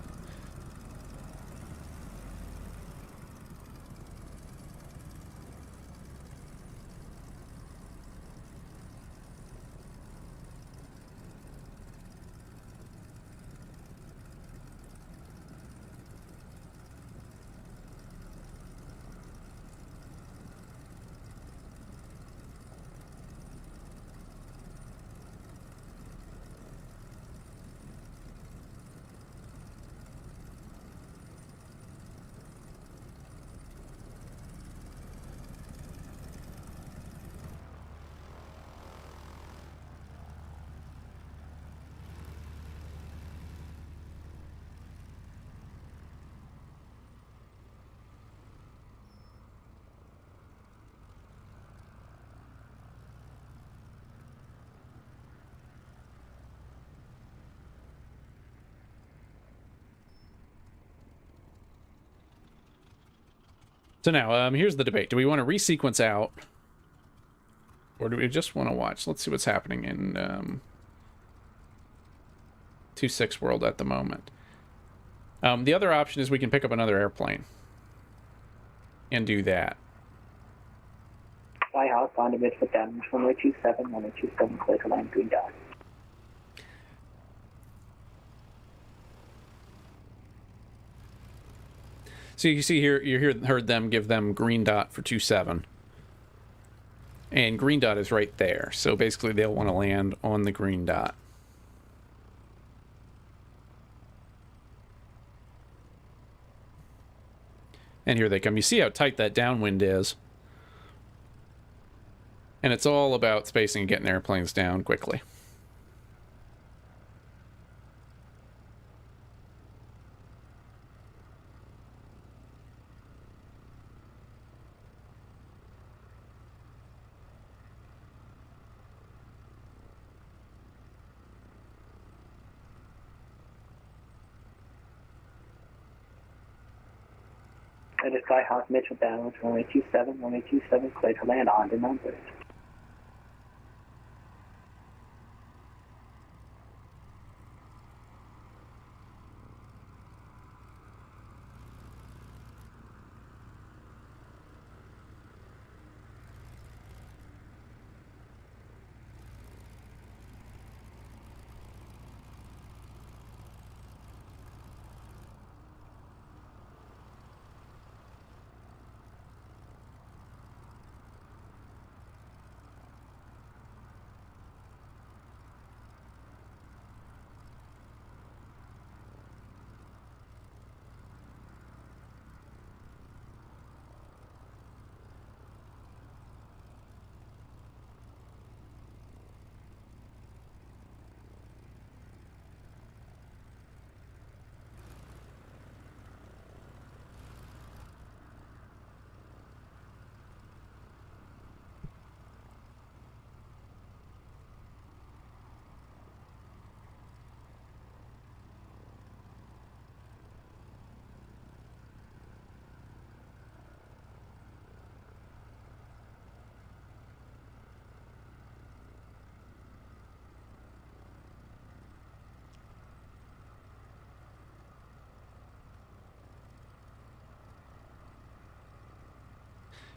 So now, here's the debate. Do we want to resequence out? Or do we just want to watch? Let's see what's happening in 2-6 world at the moment. The other option is we can pick up another airplane. And do that. Skyhawk on the mid for damage 1027, 1027, clear to land, green dot. So you see here, heard them give them green dot for 27. And green dot is right there. So basically they'll want to land on the green dot. And here they come. You see how tight that downwind is. And it's all about spacing and getting airplanes down quickly. And the Skyhawk Mitchell damage 1027, 1027, clear to land on the numbers.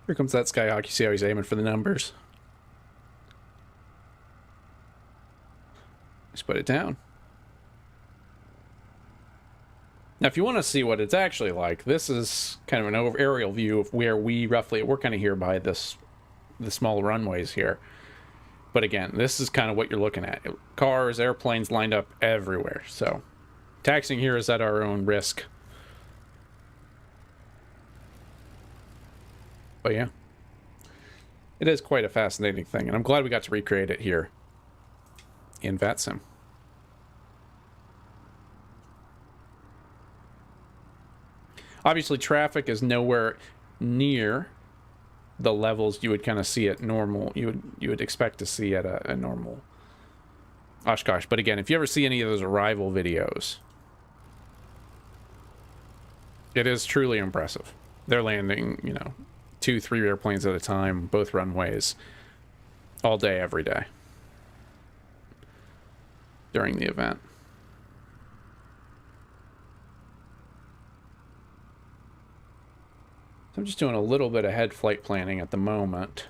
Here comes that Skyhawk. You see how he's aiming for the numbers. Just put it down. Now, if you want to see what it's actually like, this is kind of an aerial view of where we're kind of here by the small runways here. But again, this is kind of what you're looking at. Cars, airplanes lined up everywhere. So taxiing here is at our own risk. But yeah, it is quite a fascinating thing, and I'm glad we got to recreate it here in Vatsim. Obviously, traffic is nowhere near the levels you would kind of see at normal. You would expect to see at a normal Oshkosh. But again, if you ever see any of those arrival videos, it is truly impressive. They're landing, you know, 2-3 airplanes at a time, both runways, all day, every day during the event. I'm just doing a little bit of head flight planning at the moment.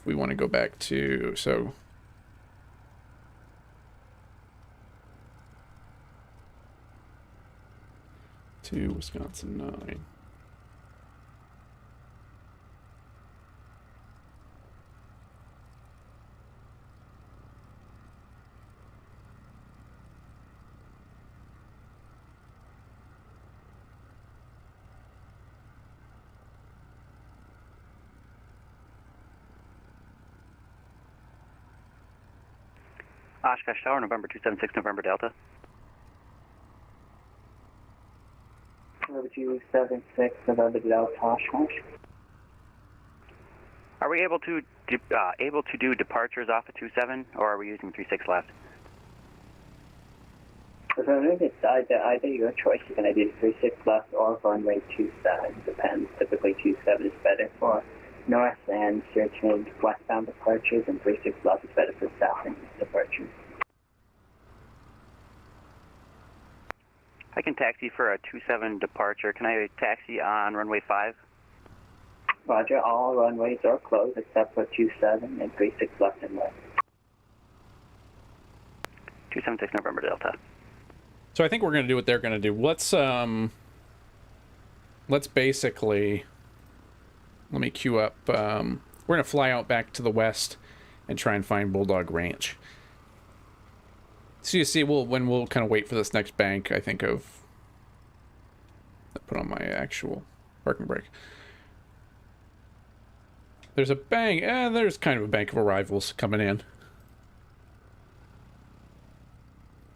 If we want to go back to, so to Wisconsin 9. Oshkosh Tower, November 276, November Delta. November 276, November Delta, Oshkosh. Are we able to do departures off of 27, or are we using 36 left? So if it's either your choice, you're going to do 36 left or runway 27. Depends. Typically 27 is better for north and certain westbound departures, and 36 left is better for south and east departures. I can taxi for a 27 departure. Can I taxi on runway 5? Roger, all runways are closed except for 27 and 36 left and right. 276 November Delta. So I think we're going to do what they're going to do. Let's basically, let me queue up. We're going to fly out back to the west and try and find Bulldog Ranch. So you see, we'll kind of wait for this next bank, I think of, put on my actual parking brake. There's a bank, there's kind of a bank of arrivals coming in.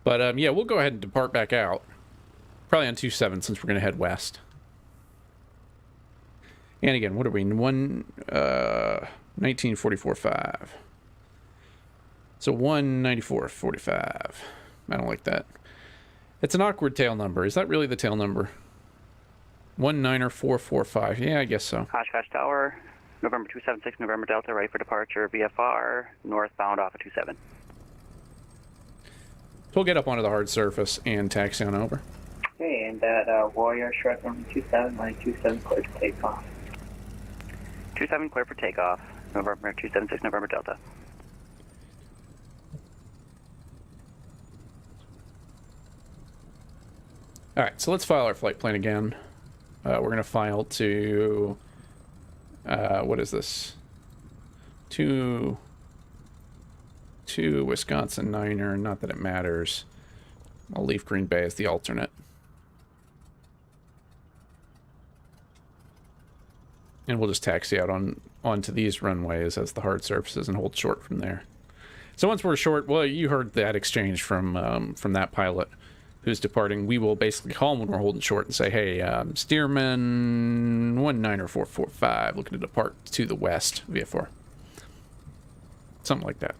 But yeah, we'll go ahead and depart back out. Probably on 27 since we're going to head west. And again, what are we? 1944.5. So 194.45. I don't like that. It's an awkward tail number. Is that really the tail number? 19445. Yeah, I guess so. Oshkosh Tower, November 276 November Delta, ready for departure. VFR, northbound off of 27. We'll get up onto the hard surface and taxi on over. Okay, and that Warrior short number 27, line 27 clear to take off. 27 clear for takeoff. November 276 November Delta. All right, so let's file our flight plan again. We're going to file to, what is this? To Wisconsin Niner, not that it matters. I'll leave Green Bay as the alternate. And we'll just taxi out onto these runways as the hard surfaces and hold short from there. So once we're short, well, you heard that exchange from that pilot who's departing. We will basically call him when we're holding short and say, hey, Stearman 19445, looking to depart to the west, VFR. Something like that.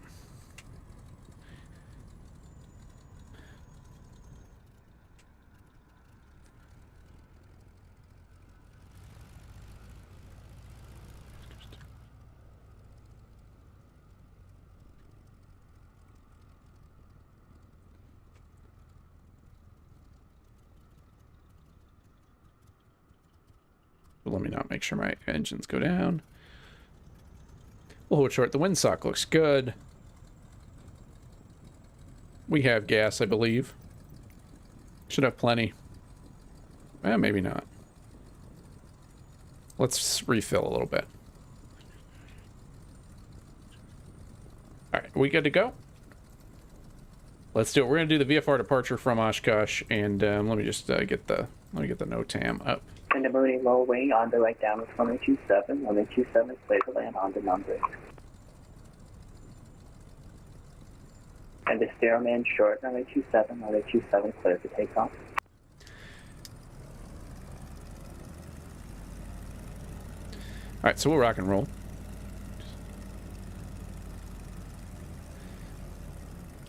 Let me not make sure my engines go down. We'll hold short. The windsock looks good. we have gas, I believe. Should have plenty. Maybe not. Let's refill a little bit. Alright, we good to go? Let's do it. We're going to do the VFR departure from Oshkosh, and let me just get the NOTAM up. And the Mooney low wing on the right down with runway 27, runway 27, clear to land on the numbers. And the Stearman short, runway 27, runway 27, clear to take off. Alright, so we'll rock and roll.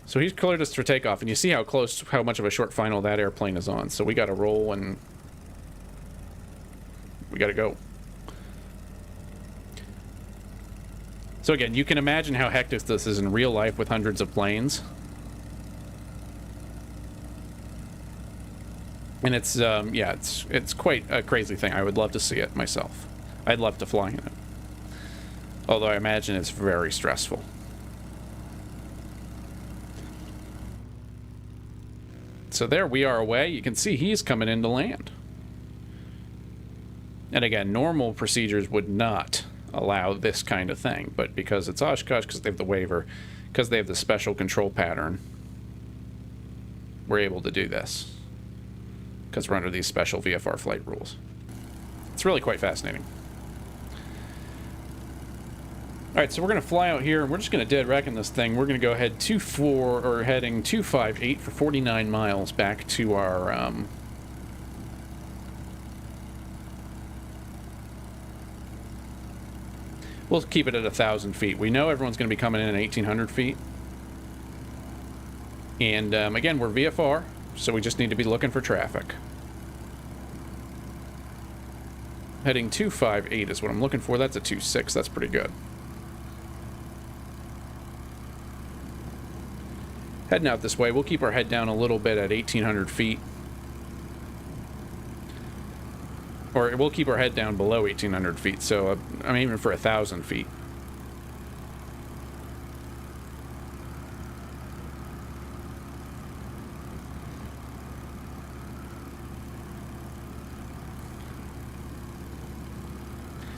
So he's cleared us for takeoff, and you see how close, how much of a short final that airplane is on. So we got to roll, and we got to go. So again, you can imagine how hectic this is in real life with hundreds of planes. And it's, yeah, it's quite a crazy thing. I would love to see it myself. I'd love to fly in it. Although I imagine it's very stressful. So there we are away. You can see he's coming in to land. And again, normal procedures would not allow this kind of thing. But because it's Oshkosh, because they have the waiver, because they have the special control pattern, we're able to do this. Because we're under these special VFR flight rules. It's really quite fascinating. Alright, so we're going to fly out here, and we're just going to dead reckon this thing. We're going to go ahead heading 258 for 49 miles back to our, we'll keep it at 1,000 feet. We know everyone's going to be coming in at 1,800 feet. And, again, we're VFR, so we just need to be looking for traffic. Heading 258 is what I'm looking for. That's a 26. That's pretty good. Heading out this way, we'll keep our head down a little bit at 1,800 feet. Or we'll keep our head down below 1,800 feet, so I'm aiming for 1,000 feet.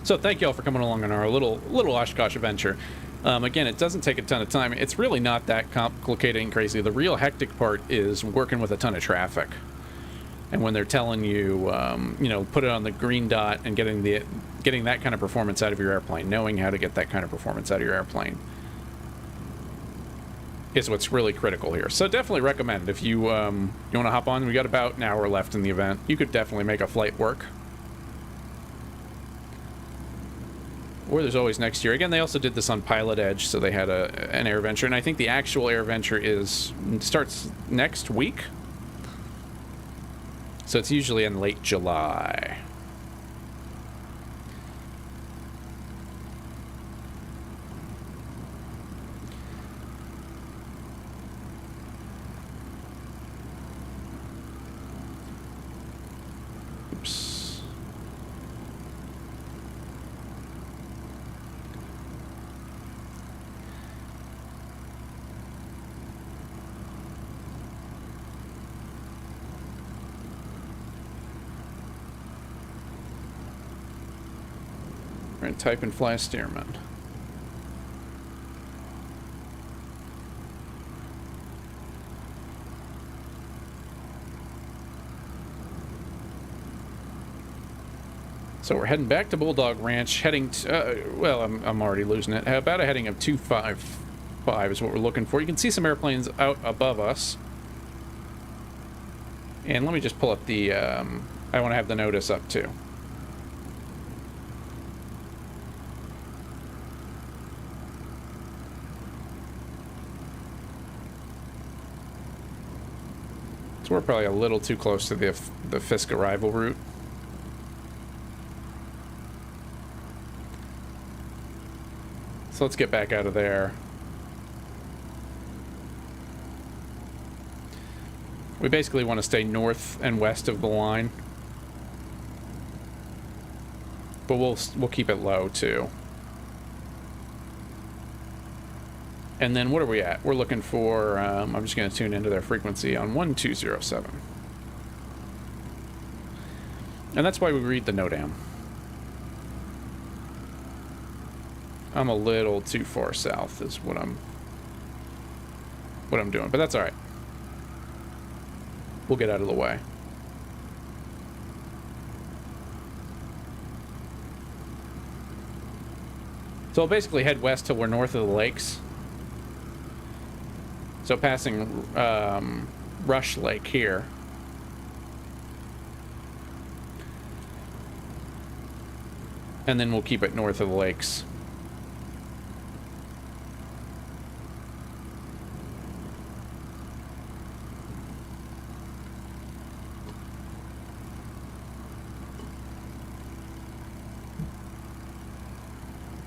So thank you all for coming along on our little Oshkosh adventure. Again, it doesn't take a ton of time. It's really not that complicated and crazy. The real hectic part is working with a ton of traffic. And when they're telling you, you know, put it on the green dot and getting that kind of performance out of your airplane, knowing how to get that kind of performance out of your airplane is what's really critical here. So definitely recommend if you want to hop on. We got about an hour left in the event. You could definitely make a flight work. Or there's always next year. Again, they also did this on Pilot Edge, so they had an Airventure, and I think the actual Airventure starts next week. So it's usually in late July. Oops. And type and fly Stearman. So we're heading back to Bulldog Ranch, heading to, well, I'm already losing it. About a heading of 255 is what we're looking for. You can see some airplanes out above us. And let me just pull up the, I want to have the notice up too. So we're probably a little too close to the Fisk arrival route. So let's get back out of there. We basically want to stay north and west of the line. But we'll keep it low too. And then what are we at? We're looking for, I'm just going to tune into their frequency on 1207. And that's why we read the NOTAM. I'm a little too far south is what I'm doing, but that's all right. We'll get out of the way. So I'll basically head west till we're north of the lakes. So passing Rush Lake here. And then we'll keep it north of the lakes.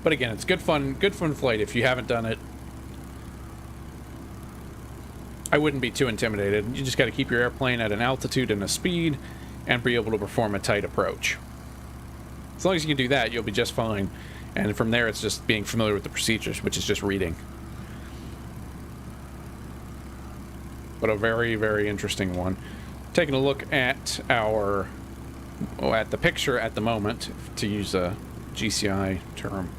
But again, it's good fun flight if you haven't done it. I wouldn't be too intimidated. You just got to keep your airplane at an altitude and a speed and be able to perform a tight approach. As long as you can do that, you'll be just fine. And from there, it's just being familiar with the procedures, which is just reading. But a very, very interesting one. Taking a look at at the picture at the moment, to use a GCI term.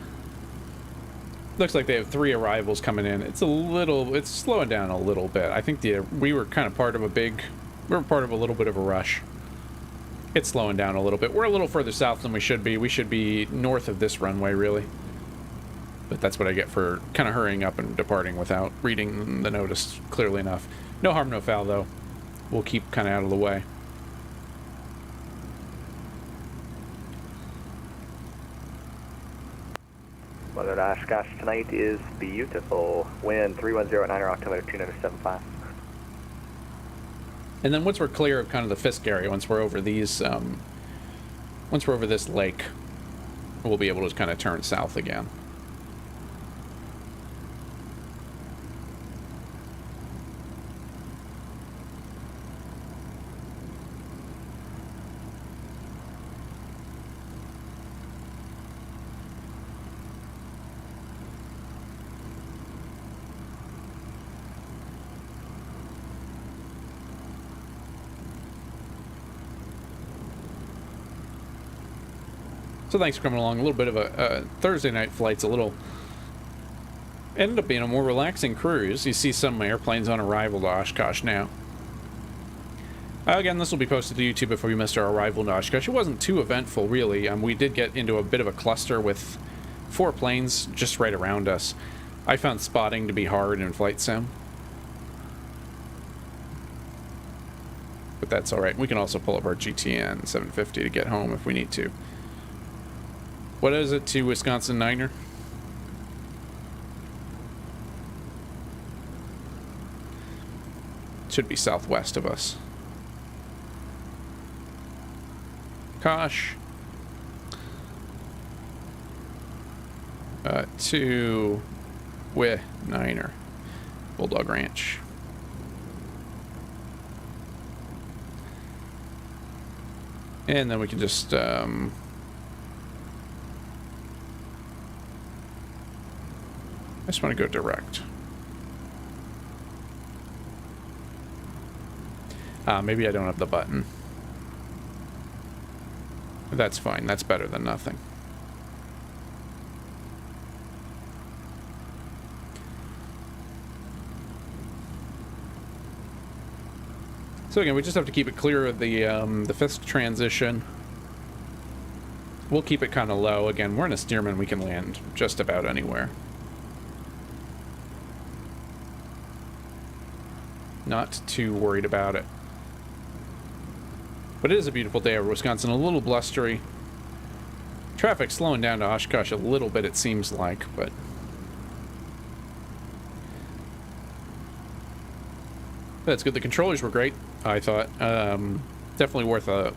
Looks like they have 3 arrivals coming in. It's slowing down a little bit. I think we were kind of part of a little bit of a rush. It's slowing down a little bit. We're a little further south than we should be. We should be north of this runway, really. But that's what I get for kind of hurrying up and departing without reading the notice clearly enough. No harm, no foul, though. We'll keep kind of out of the way. Weather at Oshkosh tonight is beautiful. Wind 310 at 9 altimeter 2975. And then once we're clear of kind of the Fisk area, once we're over these, once we're over this lake, we'll be able to kind of turn south again. So thanks for coming along. A little bit of a Thursday night flight's ended up being a more relaxing cruise. You see some airplanes on arrival to Oshkosh now. Again, this will be posted to YouTube before you missed our arrival to Oshkosh. It wasn't too eventful, really. We did get into a bit of a cluster with 4 planes just right around us. I found spotting to be hard in flight sim. But that's alright. We can also pull up our GTN 750 to get home if we need to. What is it to Wisconsin Niner? Should be southwest of us. Kosh. To Niner. Bulldog Ranch. And then we can just I just want to go direct. Maybe I don't have the button. That's fine. That's better than nothing. So again, we just have to keep it clear of the Fisk transition. We'll keep it kind of low. Again, we're in a Stearman. We can land just about anywhere. Not too worried about it. But it is a beautiful day over Wisconsin. A little blustery. Traffic slowing down to Oshkosh a little bit, it seems like, but that's good. The controllers were great, I thought. Definitely worth a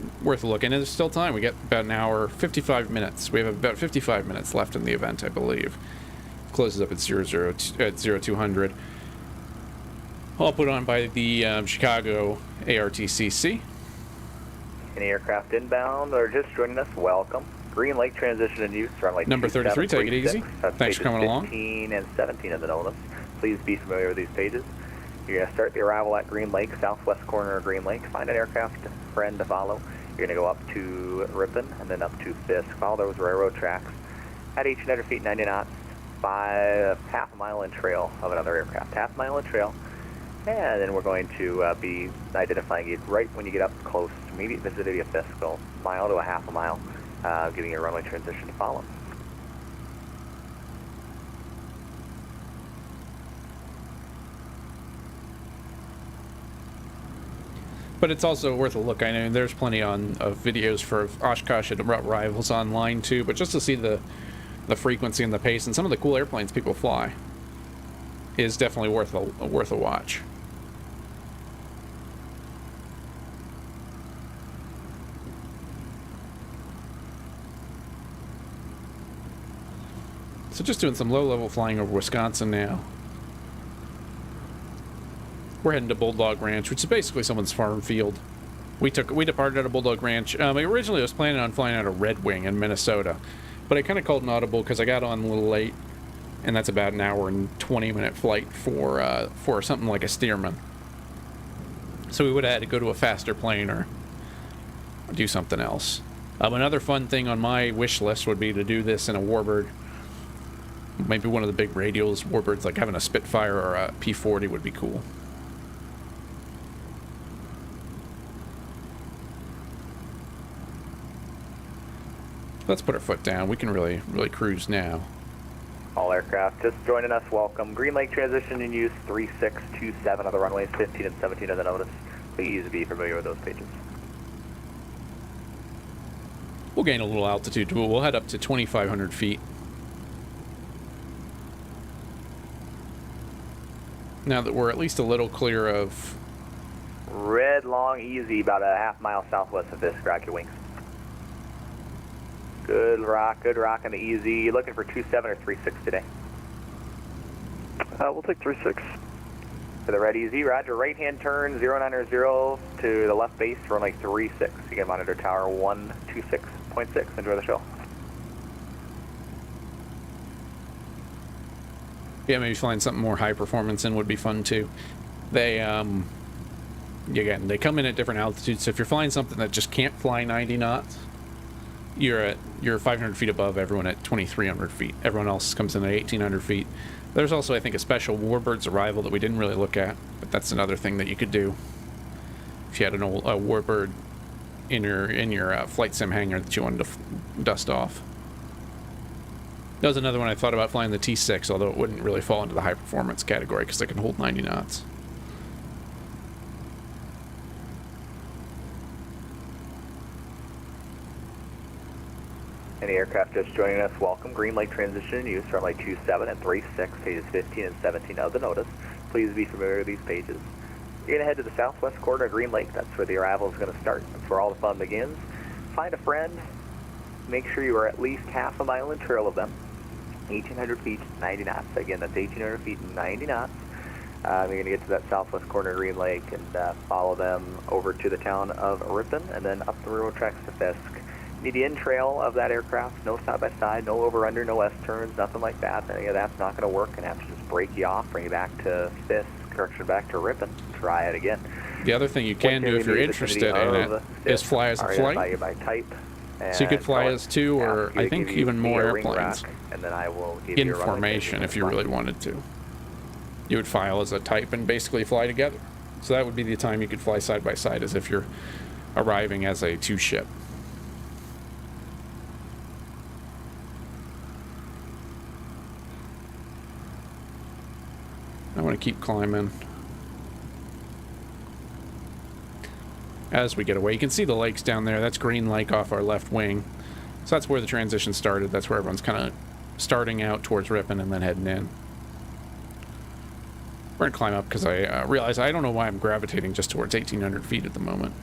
look. And there's still time. We got about an hour, 55 minutes. We have about 55 minutes left in the event, I believe. Closes up at 0200. All put on by the Chicago ARTCC. Any aircraft inbound or just joining us, welcome. Green light transition in use, runway number 33, take it easy. Thanks for coming along. 15 and 17 of the notice. Please be familiar with these pages. You're going to start the arrival at Green Lake, southwest corner of Green Lake. Find an aircraft friend to follow. You're going to go up to Ripon and then up to Fisk. Follow those railroad tracks at 1,800 feet, 90 knots, by half a mile in trail of another aircraft. Half a mile in trail. And then we're going to be identifying you right when you get up close, immediate vicinity of Fisk, so a mile to a half a mile, giving you a runway transition to follow. But it's also worth a look. I know there's plenty of videos for Oshkosh and rivals online too, but just to see the frequency and the pace and some of the cool airplanes people fly is definitely worth a watch. So just doing some low-level flying over Wisconsin now. We're heading to Bulldog Ranch, which is basically someone's farm field. We departed out of Bulldog Ranch. Originally, I was planning on flying out of Red Wing in Minnesota, but I kind of called an audible because I got on a little late, and that's about an hour and 20-minute flight for something like a Stearman. So we would have had to go to a faster plane or do something else. Another fun thing on my wish list would be to do this in a Warbird. Maybe one of the big radials, Warbirds, like having a Spitfire or a P-40 would be cool. Let's put our foot down. We can really cruise now. All aircraft just joining us, welcome. Green Lake transition in use, 3627 on the runways, 15 and 17 on the notice. Please be familiar with those pages. We'll gain a little altitude too. We'll head up to 2,500 feet. Now that we're at least a little clear of... Red, long, easy, about a half mile southwest of Fisk. Rock your wings. Good rock on the easy. You looking for 27 or 36 today? We'll take 36. For the red easy, roger. Right hand turn 090 to the left base, runway 36. You can monitor tower 126.6. Enjoy the show. Yeah, maybe flying something more high performance in would be fun too. They again, they come in at different altitudes. So if you're flying something that just can't fly 90 knots, you're 500 feet above everyone at 2,300 feet. Everyone else comes in at 1,800 feet. There's also, I think, a special Warbird's arrival that we didn't really look at, but that's another thing that you could do if you had an old Warbird in your flight sim hangar that you wanted to dust off. That was another one I thought about flying the T6, although it wouldn't really fall into the high performance category because it can hold 90 knots. Any aircraft just joining us, welcome. Green Lake transition in use, runway 27 and 36, pages 15 and 17 of the notice. Please be familiar with these pages. You're going to head to the southwest corner of Green Lake. That's where the arrival is going to start. That's where all the fun begins. Find a friend. Make sure you are at least half a mile in trail of them. 1,800 feet, 90 knots. Again, that's 1,800 feet, 90 knots. You're going to get to that southwest corner of Green Lake and follow them over to the town of Ripon and then up the railroad tracks to Fisk. Need the in trail of that aircraft, no side-by-side, no over-under, no S-turns, nothing like that. Any of that's not going to work and have to just break you off, bring you back to Fisk, correction back to Ripon, try it again. The other thing you can do if you're interested in it is fly as a flight. By type. So you could fly as two, or I think even more airplanes and then I will give in you a formation if you really wanted to. You would file as a type and basically fly together. So that would be the time you could fly side by side, as if you're arriving as a two-ship. I want to keep climbing. As we get away, you can see the lakes down there. That's Green Lake off our left wing. So that's where the transition started. That's where everyone's kind of starting out towards Ripon and then heading in. We're going to climb up because I realize I don't know why I'm gravitating just towards 1,800 feet at the moment.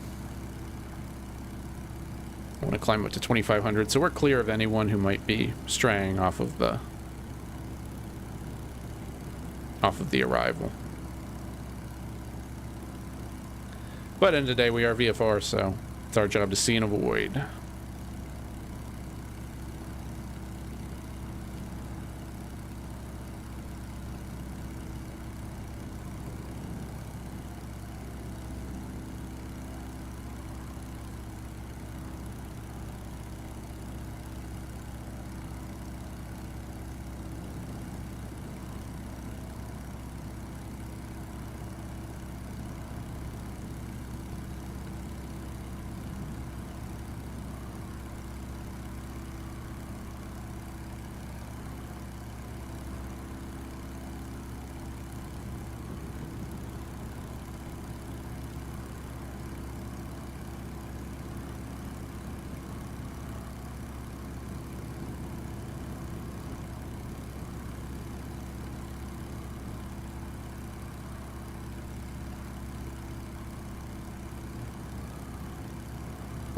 I want to climb up to 2,500, so we're clear of anyone who might be straying off of the arrival. But end of the day, we are VFR, so it's our job to see and avoid.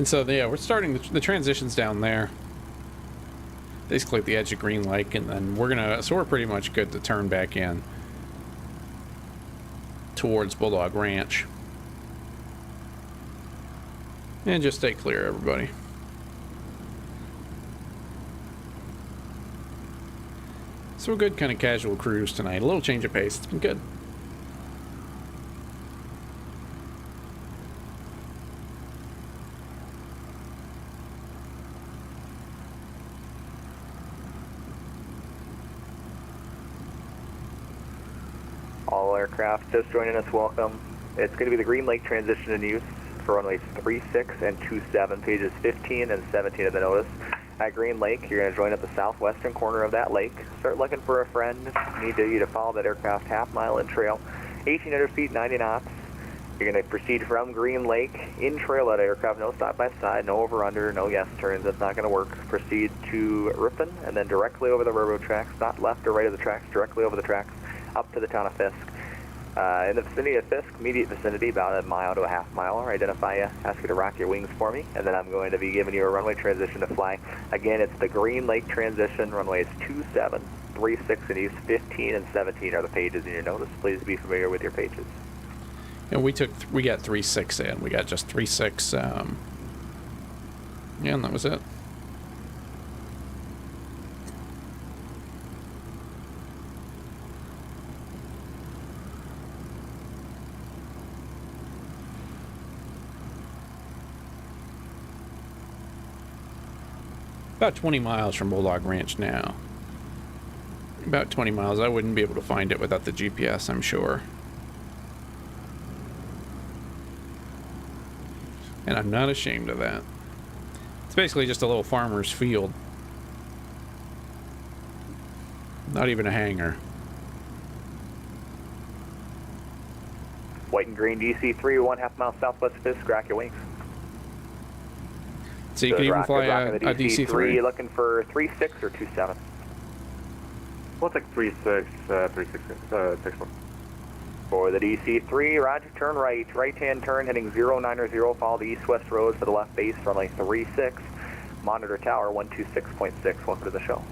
And so, yeah, we're starting the transitions down there. Basically at the edge of Green Lake, and then we're pretty much good to turn back in towards Bulldog Ranch. And just stay clear, everybody. So a good kind of casual cruise tonight. A little change of pace. It's been good. All aircraft just joining us, welcome. It's going to be the Green Lake transition in use for runways 36 and 27, pages 15 and 17 of the notice. At Green Lake, you're going to join at the southwestern corner of that lake. Start looking for a friend. Need you to follow that aircraft half-mile in trail. 1,800 feet, 90 knots. You're going to proceed from Green Lake in trail that aircraft. No side-by-side, no over-under, no yes turns. That's not going to work. Proceed to Ripon and then directly over the railroad tracks, not left or right of the tracks, directly over the tracks, up to the town of Fisk. In the vicinity of Fisk, immediate vicinity, about a mile to a half mile, I'll identify you, ask you to rock your wings for me, and then I'm going to be giving you a runway transition to fly. Again, it's the Green Lake transition. Runways 27, 36, and East 15 and 17 are the pages in your notice. Please be familiar with your pages. And we got 3-6 in. We got just 3-6. Yeah, and that was it. About 20 miles from Bulldog Ranch now. About 20 miles. I wouldn't be able to find it without the GPS, I'm sure. And I'm not ashamed of that. It's basically just a little farmer's field. Not even a hangar. White and green DC-3, 1/2 mile southwest of Fisk, rack your wings. So you can even fly a DC-3. You looking for 3-6 or 2-7? We'll take 3-6, 6-1. For the DC-3, roger, turn right, right-hand turn, heading 090, follow the east-west road for the left base, runway 36, monitor tower 126.6, welcome to the show.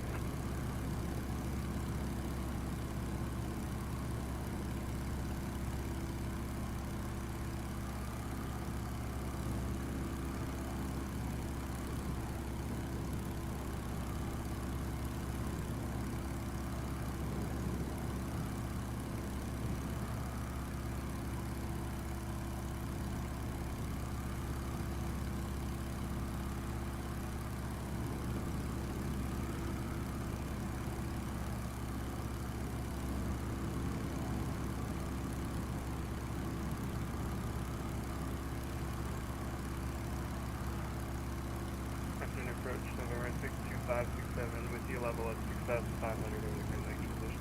Approach November 62567 with you level at 6,500 over the Green Lake transition.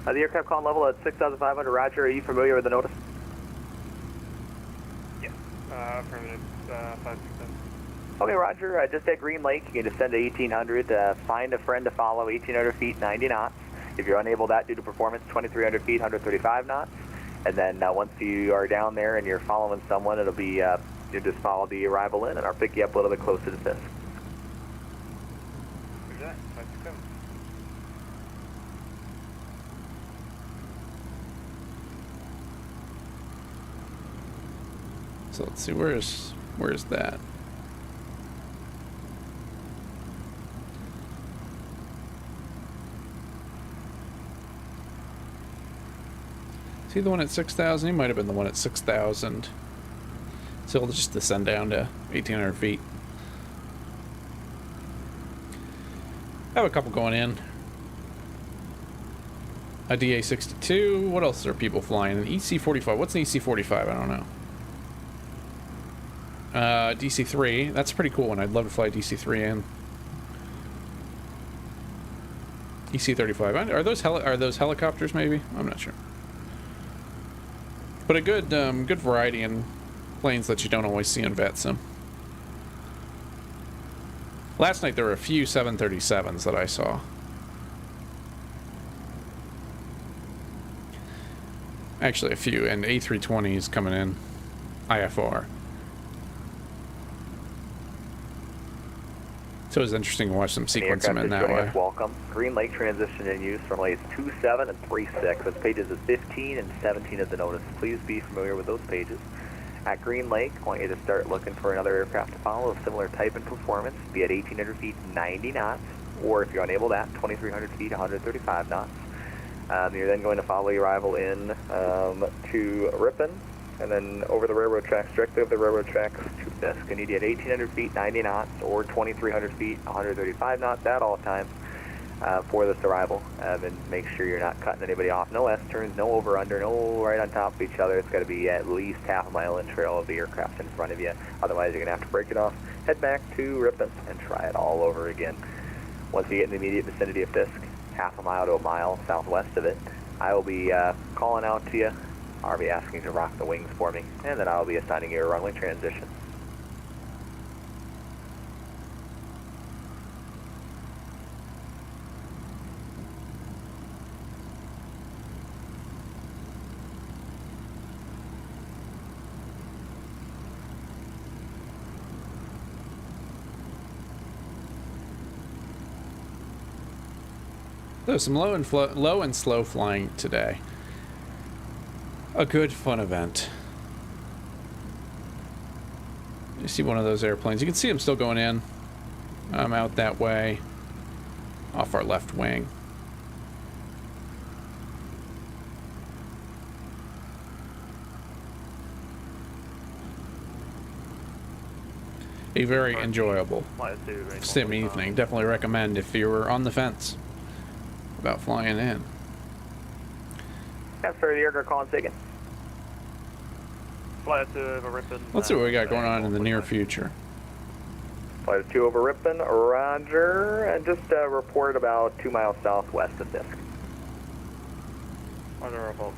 The aircraft calling level at 6,500, roger, are you familiar with the notice? Yes. Affirmative, 567. Okay, roger, just at Green Lake, you can descend to 1,800, find a friend to follow, 1,800 feet, 90 knots. If you're unable that due to performance, 2,300 feet, 135 knots. And then once you are down there and you're following someone, it'll be, you just follow the arrival in and I'll pick you up a little bit closer to Fisk. Where's that? 567. So let's see, where's that? Is he the one at 6,000? He might have been the one at 6,000. So we'll just descend down to 1,800 feet. I have a couple going in. A DA-62. What else are people flying? An EC-45. What's an EC-45? I don't know. DC-3. That's a pretty cool one. I'd love to fly DC-3 in. EC-35. Are those helicopters? Maybe. I'm not sure. But a good good variety in planes that you don't always see in Vatsim. Last night there were a few 737s that I saw. Actually, a few, and A320s coming in, IFR. It's always interesting to watch them sequence them in that joining way. us, welcome. Green Lake transition in use, runways 27 and 36. Those pages is 15 and 17 of the notice. Please be familiar with those pages. At Green Lake, I want you to start looking for another aircraft to follow of similar type and performance, be at 1,800 feet, 90 knots, or if you're unable that, 2,300 feet, 135 knots. You're then going to follow your arrival in to Ripon, and then over the railroad tracks, directly over the railroad tracks to Fisk. And you get 1,800 feet, 90 knots, or 2,300 feet, 135 knots at all times for this arrival. And make sure you're not cutting anybody off. No S-turns, no over-under, no right on top of each other. It's got to be at least half a mile in trail of the aircraft in front of you. Otherwise, you're going to have to break it off, head back to Ripon, and try it all over again. Once you get in the immediate vicinity of Fisk, half a mile to a mile southwest of it, I will be calling out to you. I'll be asking to rock the wings for me, and then I'll be assigning you a runway transition. There's some low and slow flying today. A good fun event. You see one of those airplanes. You can see them still going in. I'm out that way, off our left wing. A very enjoyable sim evening. Definitely recommend if you were on the fence about flying in. That's for the aircraft calling taken. Flight over Ripon. Let's see what we got going on in the near future. Flight 2 over Ripon, roger. And just report about 2 miles southwest of Fisk. About 2 miles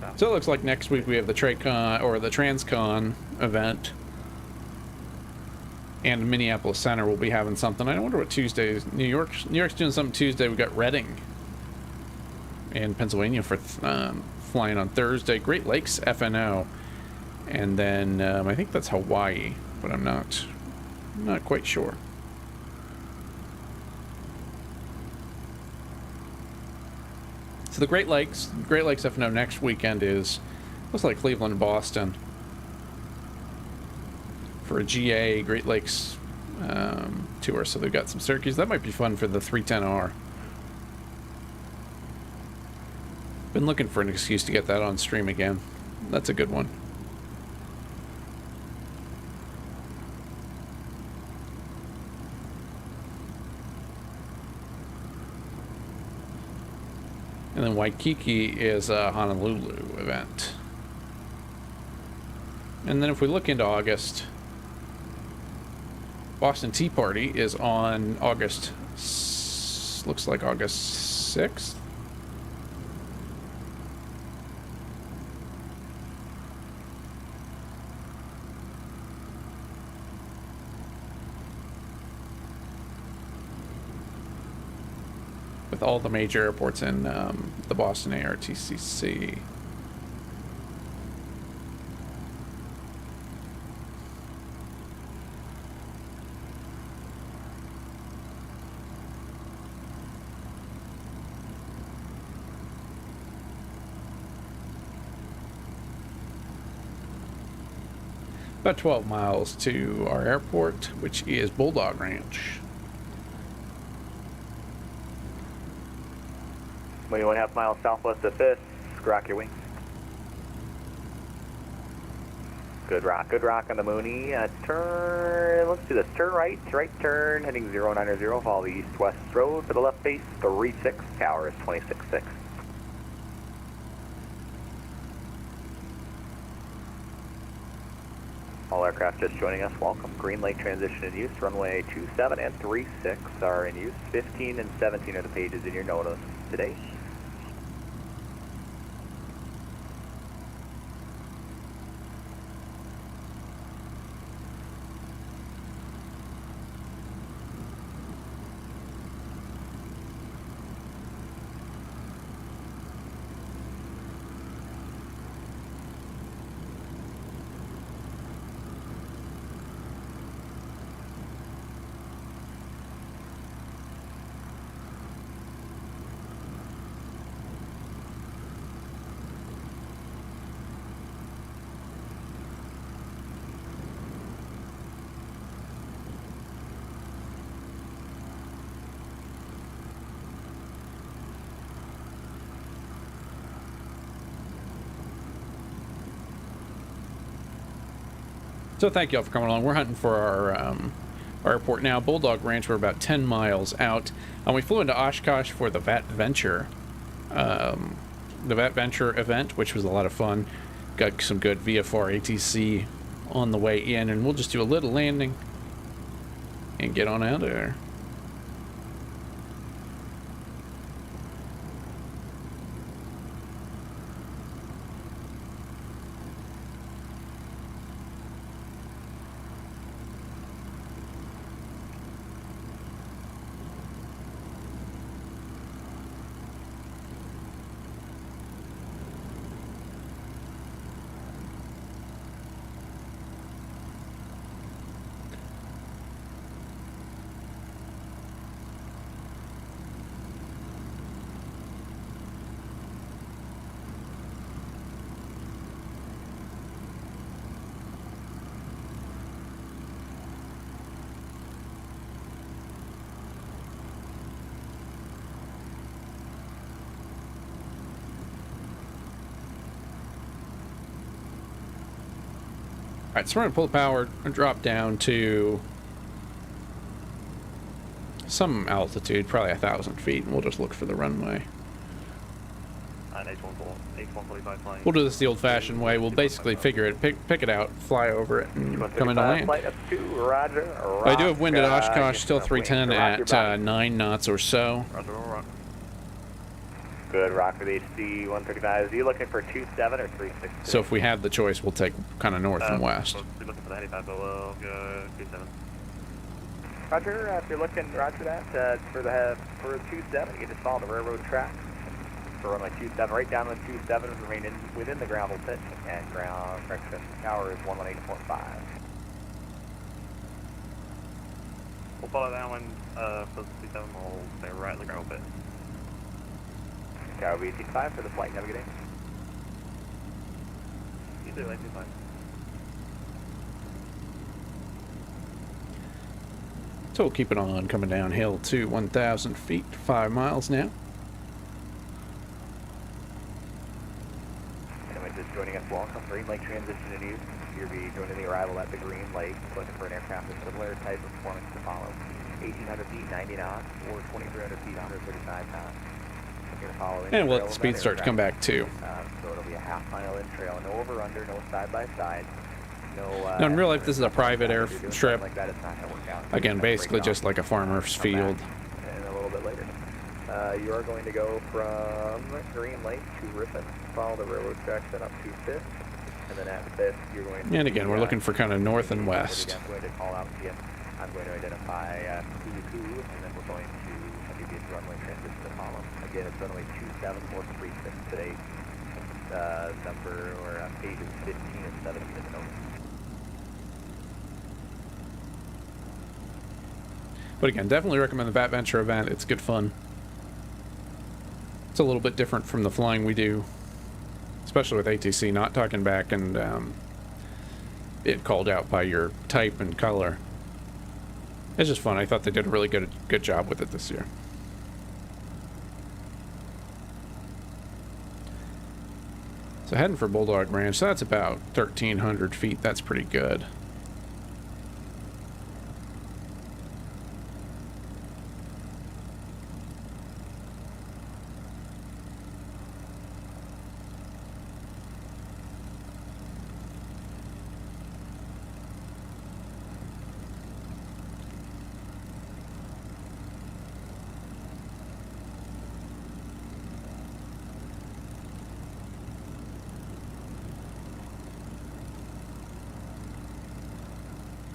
south. So it looks like next week we have the TRACON or the Transcon event. And Minneapolis Center will be having something. I wonder what Tuesdays. New York's doing something Tuesday. We got Reading in Pennsylvania for flying on Thursday. Great Lakes FNO, and then I think that's Hawaii, but I'm not quite sure. So the Great Lakes FNO next weekend looks like Cleveland and Boston for a GA Great Lakes tour. So they've got some circuits that might be fun for the 310R. Been looking for an excuse to get that on stream again. That's a good one. And then Waikiki is a Honolulu event. And then if we look into August, Boston Tea Party is on August, looks like August 6th. With all the major airports in the Boston ARTCC. About 12 miles to our airport, which is Bulldog Ranch. 1.5 miles southwest of Fisk. Rock your wings. Good rock on the Mooney. Turn, let's do this. Turn right turn, heading 090, follow the east-west road for the left base, 36, tower is 26.6. All aircraft just joining us, welcome. Green Lake transition in use, runway 27 and 36 are in use. 15 and 17 are the pages in your notice today. So thank you all for coming along. We're hunting for our airport now. Bulldog Ranch, we're about 10 miles out. And we flew into Oshkosh for the VatVenture, event, which was a lot of fun. Got some good VFR ATC on the way in, and we'll just do a little landing and get on out of there. Alright, so we're going to pull the power and drop down to some altitude, probably 1,000 feet, and we'll just look for the runway. We'll do this the old-fashioned way. We'll basically figure it, pick it out, fly over it, and come into land. Roger. I do have wind at Oshkosh, still 310 at 9 knots or so. Good, Rockford HC 135. Are you looking for 27 or 36? So if we have the choice, we'll take kind of north and west. Looking for the 95 below, good, 27. Roger, if you're looking, roger that. For 27, you can just follow the railroad track. For runway 27, right down on 27, remain within the gravel pit, and ground correction tower is 118.5. We'll follow that one, close to 27, we'll stay right in the gravel pit. Tower VT5 for the flight, have a good day. You too, like 25. So we'll keep it on, coming downhill to 1,000 feet, 5 miles now. Anyone just joining us, welcome. Green Lake transition in use. You'll be joining the arrival at the Green Lake, looking for an aircraft with similar type of performance to follow. 1,800 feet, 90 knots, or 2,300 feet, 135 knots. And we'll let the speed start to come back too. So it'll be a half-mile in trail, no over/under, no side-by-side. Now in real life, this is a private airstrip. Like that, it's not going to work out. Again, basically just like a farmer's field. And a little bit later. You are going to go from Green Lake to Ripon, follow the railroad tracks, then up to 5th, and then at 5th you're going to... And again, we're looking for kind of north and west. I'm going to call out to you. I'm going to identify Kulu, and then we're going to give you the runway transition to follow. Again, it's runway 2746 today. Number or pages 15 and 17 in the notes. But again, definitely recommend the VatVenture event. It's good fun. It's a little bit different from the flying we do, especially with ATC, not talking back and it called out by your type and color. It's just fun. I thought they did a really good job with it this year. So heading for Bulldog Ranch, so that's about 1,300 feet. That's pretty good.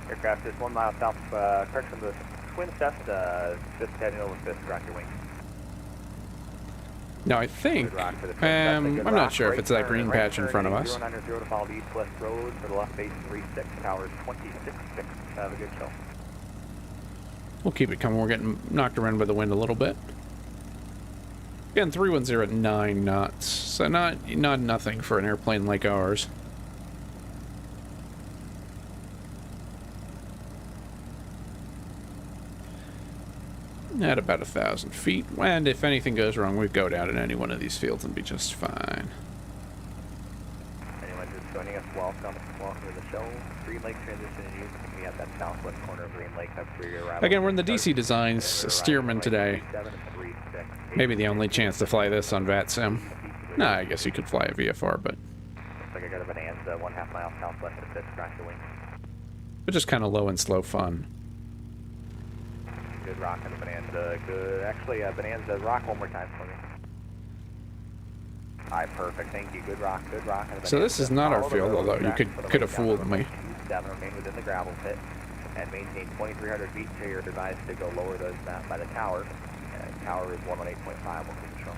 Aircraft is 1 mile south, correction, the twin Cessna, just heading over 5th, rock your wing. Now I think, I'm not sure if it's that green patch in front of us. 090 to follow the east-west road for the left base 36, towers 26.6. Have a good show. We'll keep it coming. We're getting knocked around by the wind a little bit. Again, 310 at 9 knots, so not nothing for an airplane like ours. At about 1,000 feet, and if anything goes wrong, we go down in any one of these fields and be just fine. Anyone just joining us, welcome. Welcome to the show. Green Lake transition and use. We have that southwest corner of Green Lake. That's where your arrival. Again, we're in the DC Designs Stearman today. Maybe the only chance to fly this on VatSim. Nah, I guess you could fly a VFR, but... Looks like I got a Bonanza 1/2 mile southwest of 5th, crash your wing. But just kind of low and slow fun. Good rock on the Bonanza. Good. Actually, Bonanza, rock one more time for me. Alright, perfect. Thank you. Good rock. Good rock. So this is not our field, although you could have fooled me. 7 remain within the gravel pit and maintain 2,300 feet until you're advised to go lower those map by the tower. Tower is 118.5. Welcome to the show.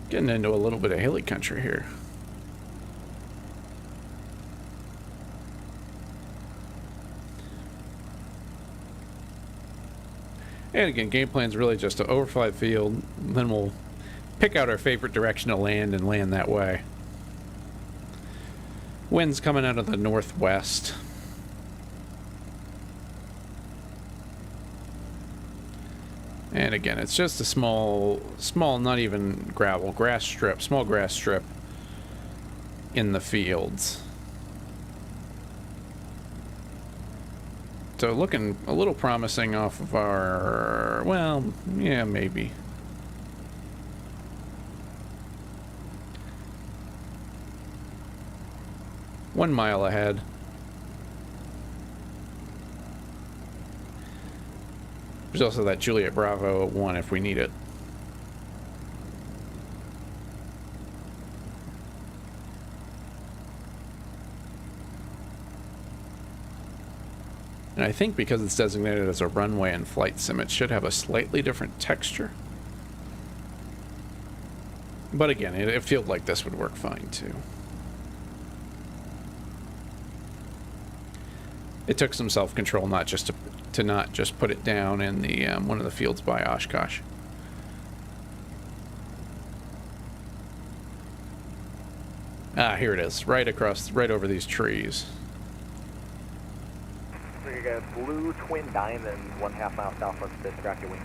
Getting into a little bit of hilly country here. And again, game plan's really just to overfly the field, then we'll pick out our favorite direction to land and land that way. Wind's coming out of the northwest. And again, it's just a small, not even gravel, grass strip, small grass strip in the fields. So looking a little promising off of our, well, yeah, maybe. One mile ahead. There's also that Juliet Bravo 1 if we need it. And I think because it's designated as a runway and flight sim, it should have a slightly different texture. But again, a field like this would work fine too. It took some self-control not just to not just put it down in the one of the fields by Oshkosh. Ah, here it is, right over these trees. So you got blue twin diamond 1/2 mile southwest of 5th, crack your wing.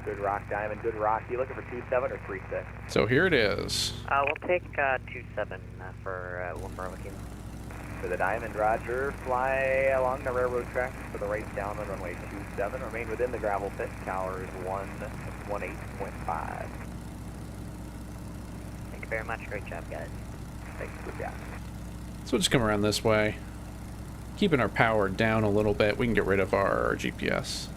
Good rock diamond, good rock. You looking for 27 or 36? So here it is. We'll take 27 for one more looking. For the diamond, roger. Fly along the railroad tracks for the right down on runway 27. Remain within the gravel pit. Tower is 118.5. Thank you very much. Great job, guys. Thanks, good job. So we'll just come around this way. Keeping our power down a little bit, we can get rid of our GPS.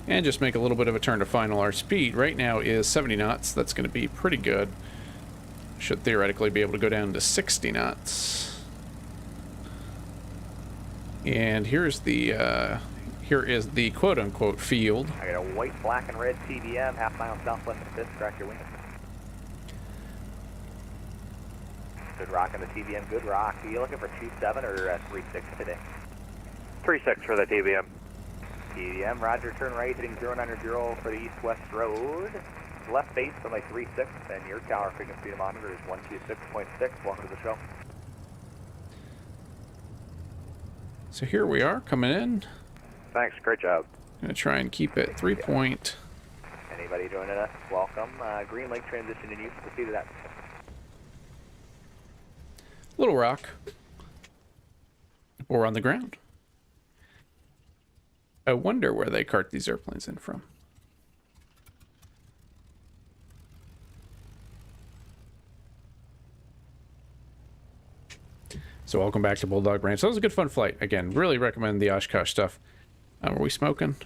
And just make a little bit of a turn to final. Our speed right now is 70 knots. That's going to be pretty good. Should theoretically be able to go down to 60 knots. And here is the quote-unquote field. I got a white, black, and red TBM, 1/2 mile southwest of 5th, crack your wing. Good rock on the TBM, good rock. Are you looking for 27 or 36 today? 36 for the TBM. TBM, roger, turn right, hitting 090 for the east-west road. Left base on my 36, and your tower frequency to monitor is 126.6. Welcome to the show. So here we are, coming in. Thanks, great job. Gonna try and keep it 3 point. Anybody joining us, welcome. Green Lake transition in use, proceed to that. Little Rock. Or on the ground. I wonder where they cart these airplanes in from. So welcome back to Bulldog Ranch. That was a good fun flight. Again, really recommend the Oshkosh stuff. Were we smoking?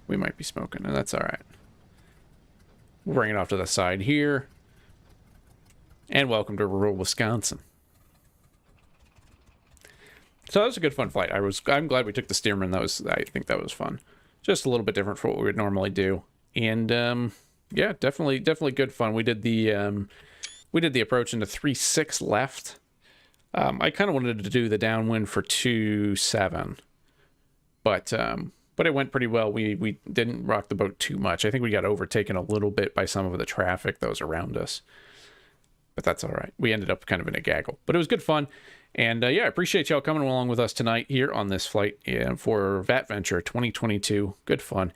We might be smoking, and that's all right. We'll bring it off to the side here. And welcome to rural Wisconsin. So that was a good fun flight. I'm glad we took the Stearman. I think that was fun. Just a little bit different from what we would normally do. And yeah, definitely good fun. We did the approach into 3.6 left. I kind of wanted to do the downwind for 2.7, but but it went pretty well. We didn't rock the boat too much. I think we got overtaken a little bit by some of the traffic that was around us, but that's all right. We ended up kind of in a gaggle, but it was good fun. And yeah, I appreciate y'all coming along with us tonight here on this flight for VatVenture 2022. Good fun.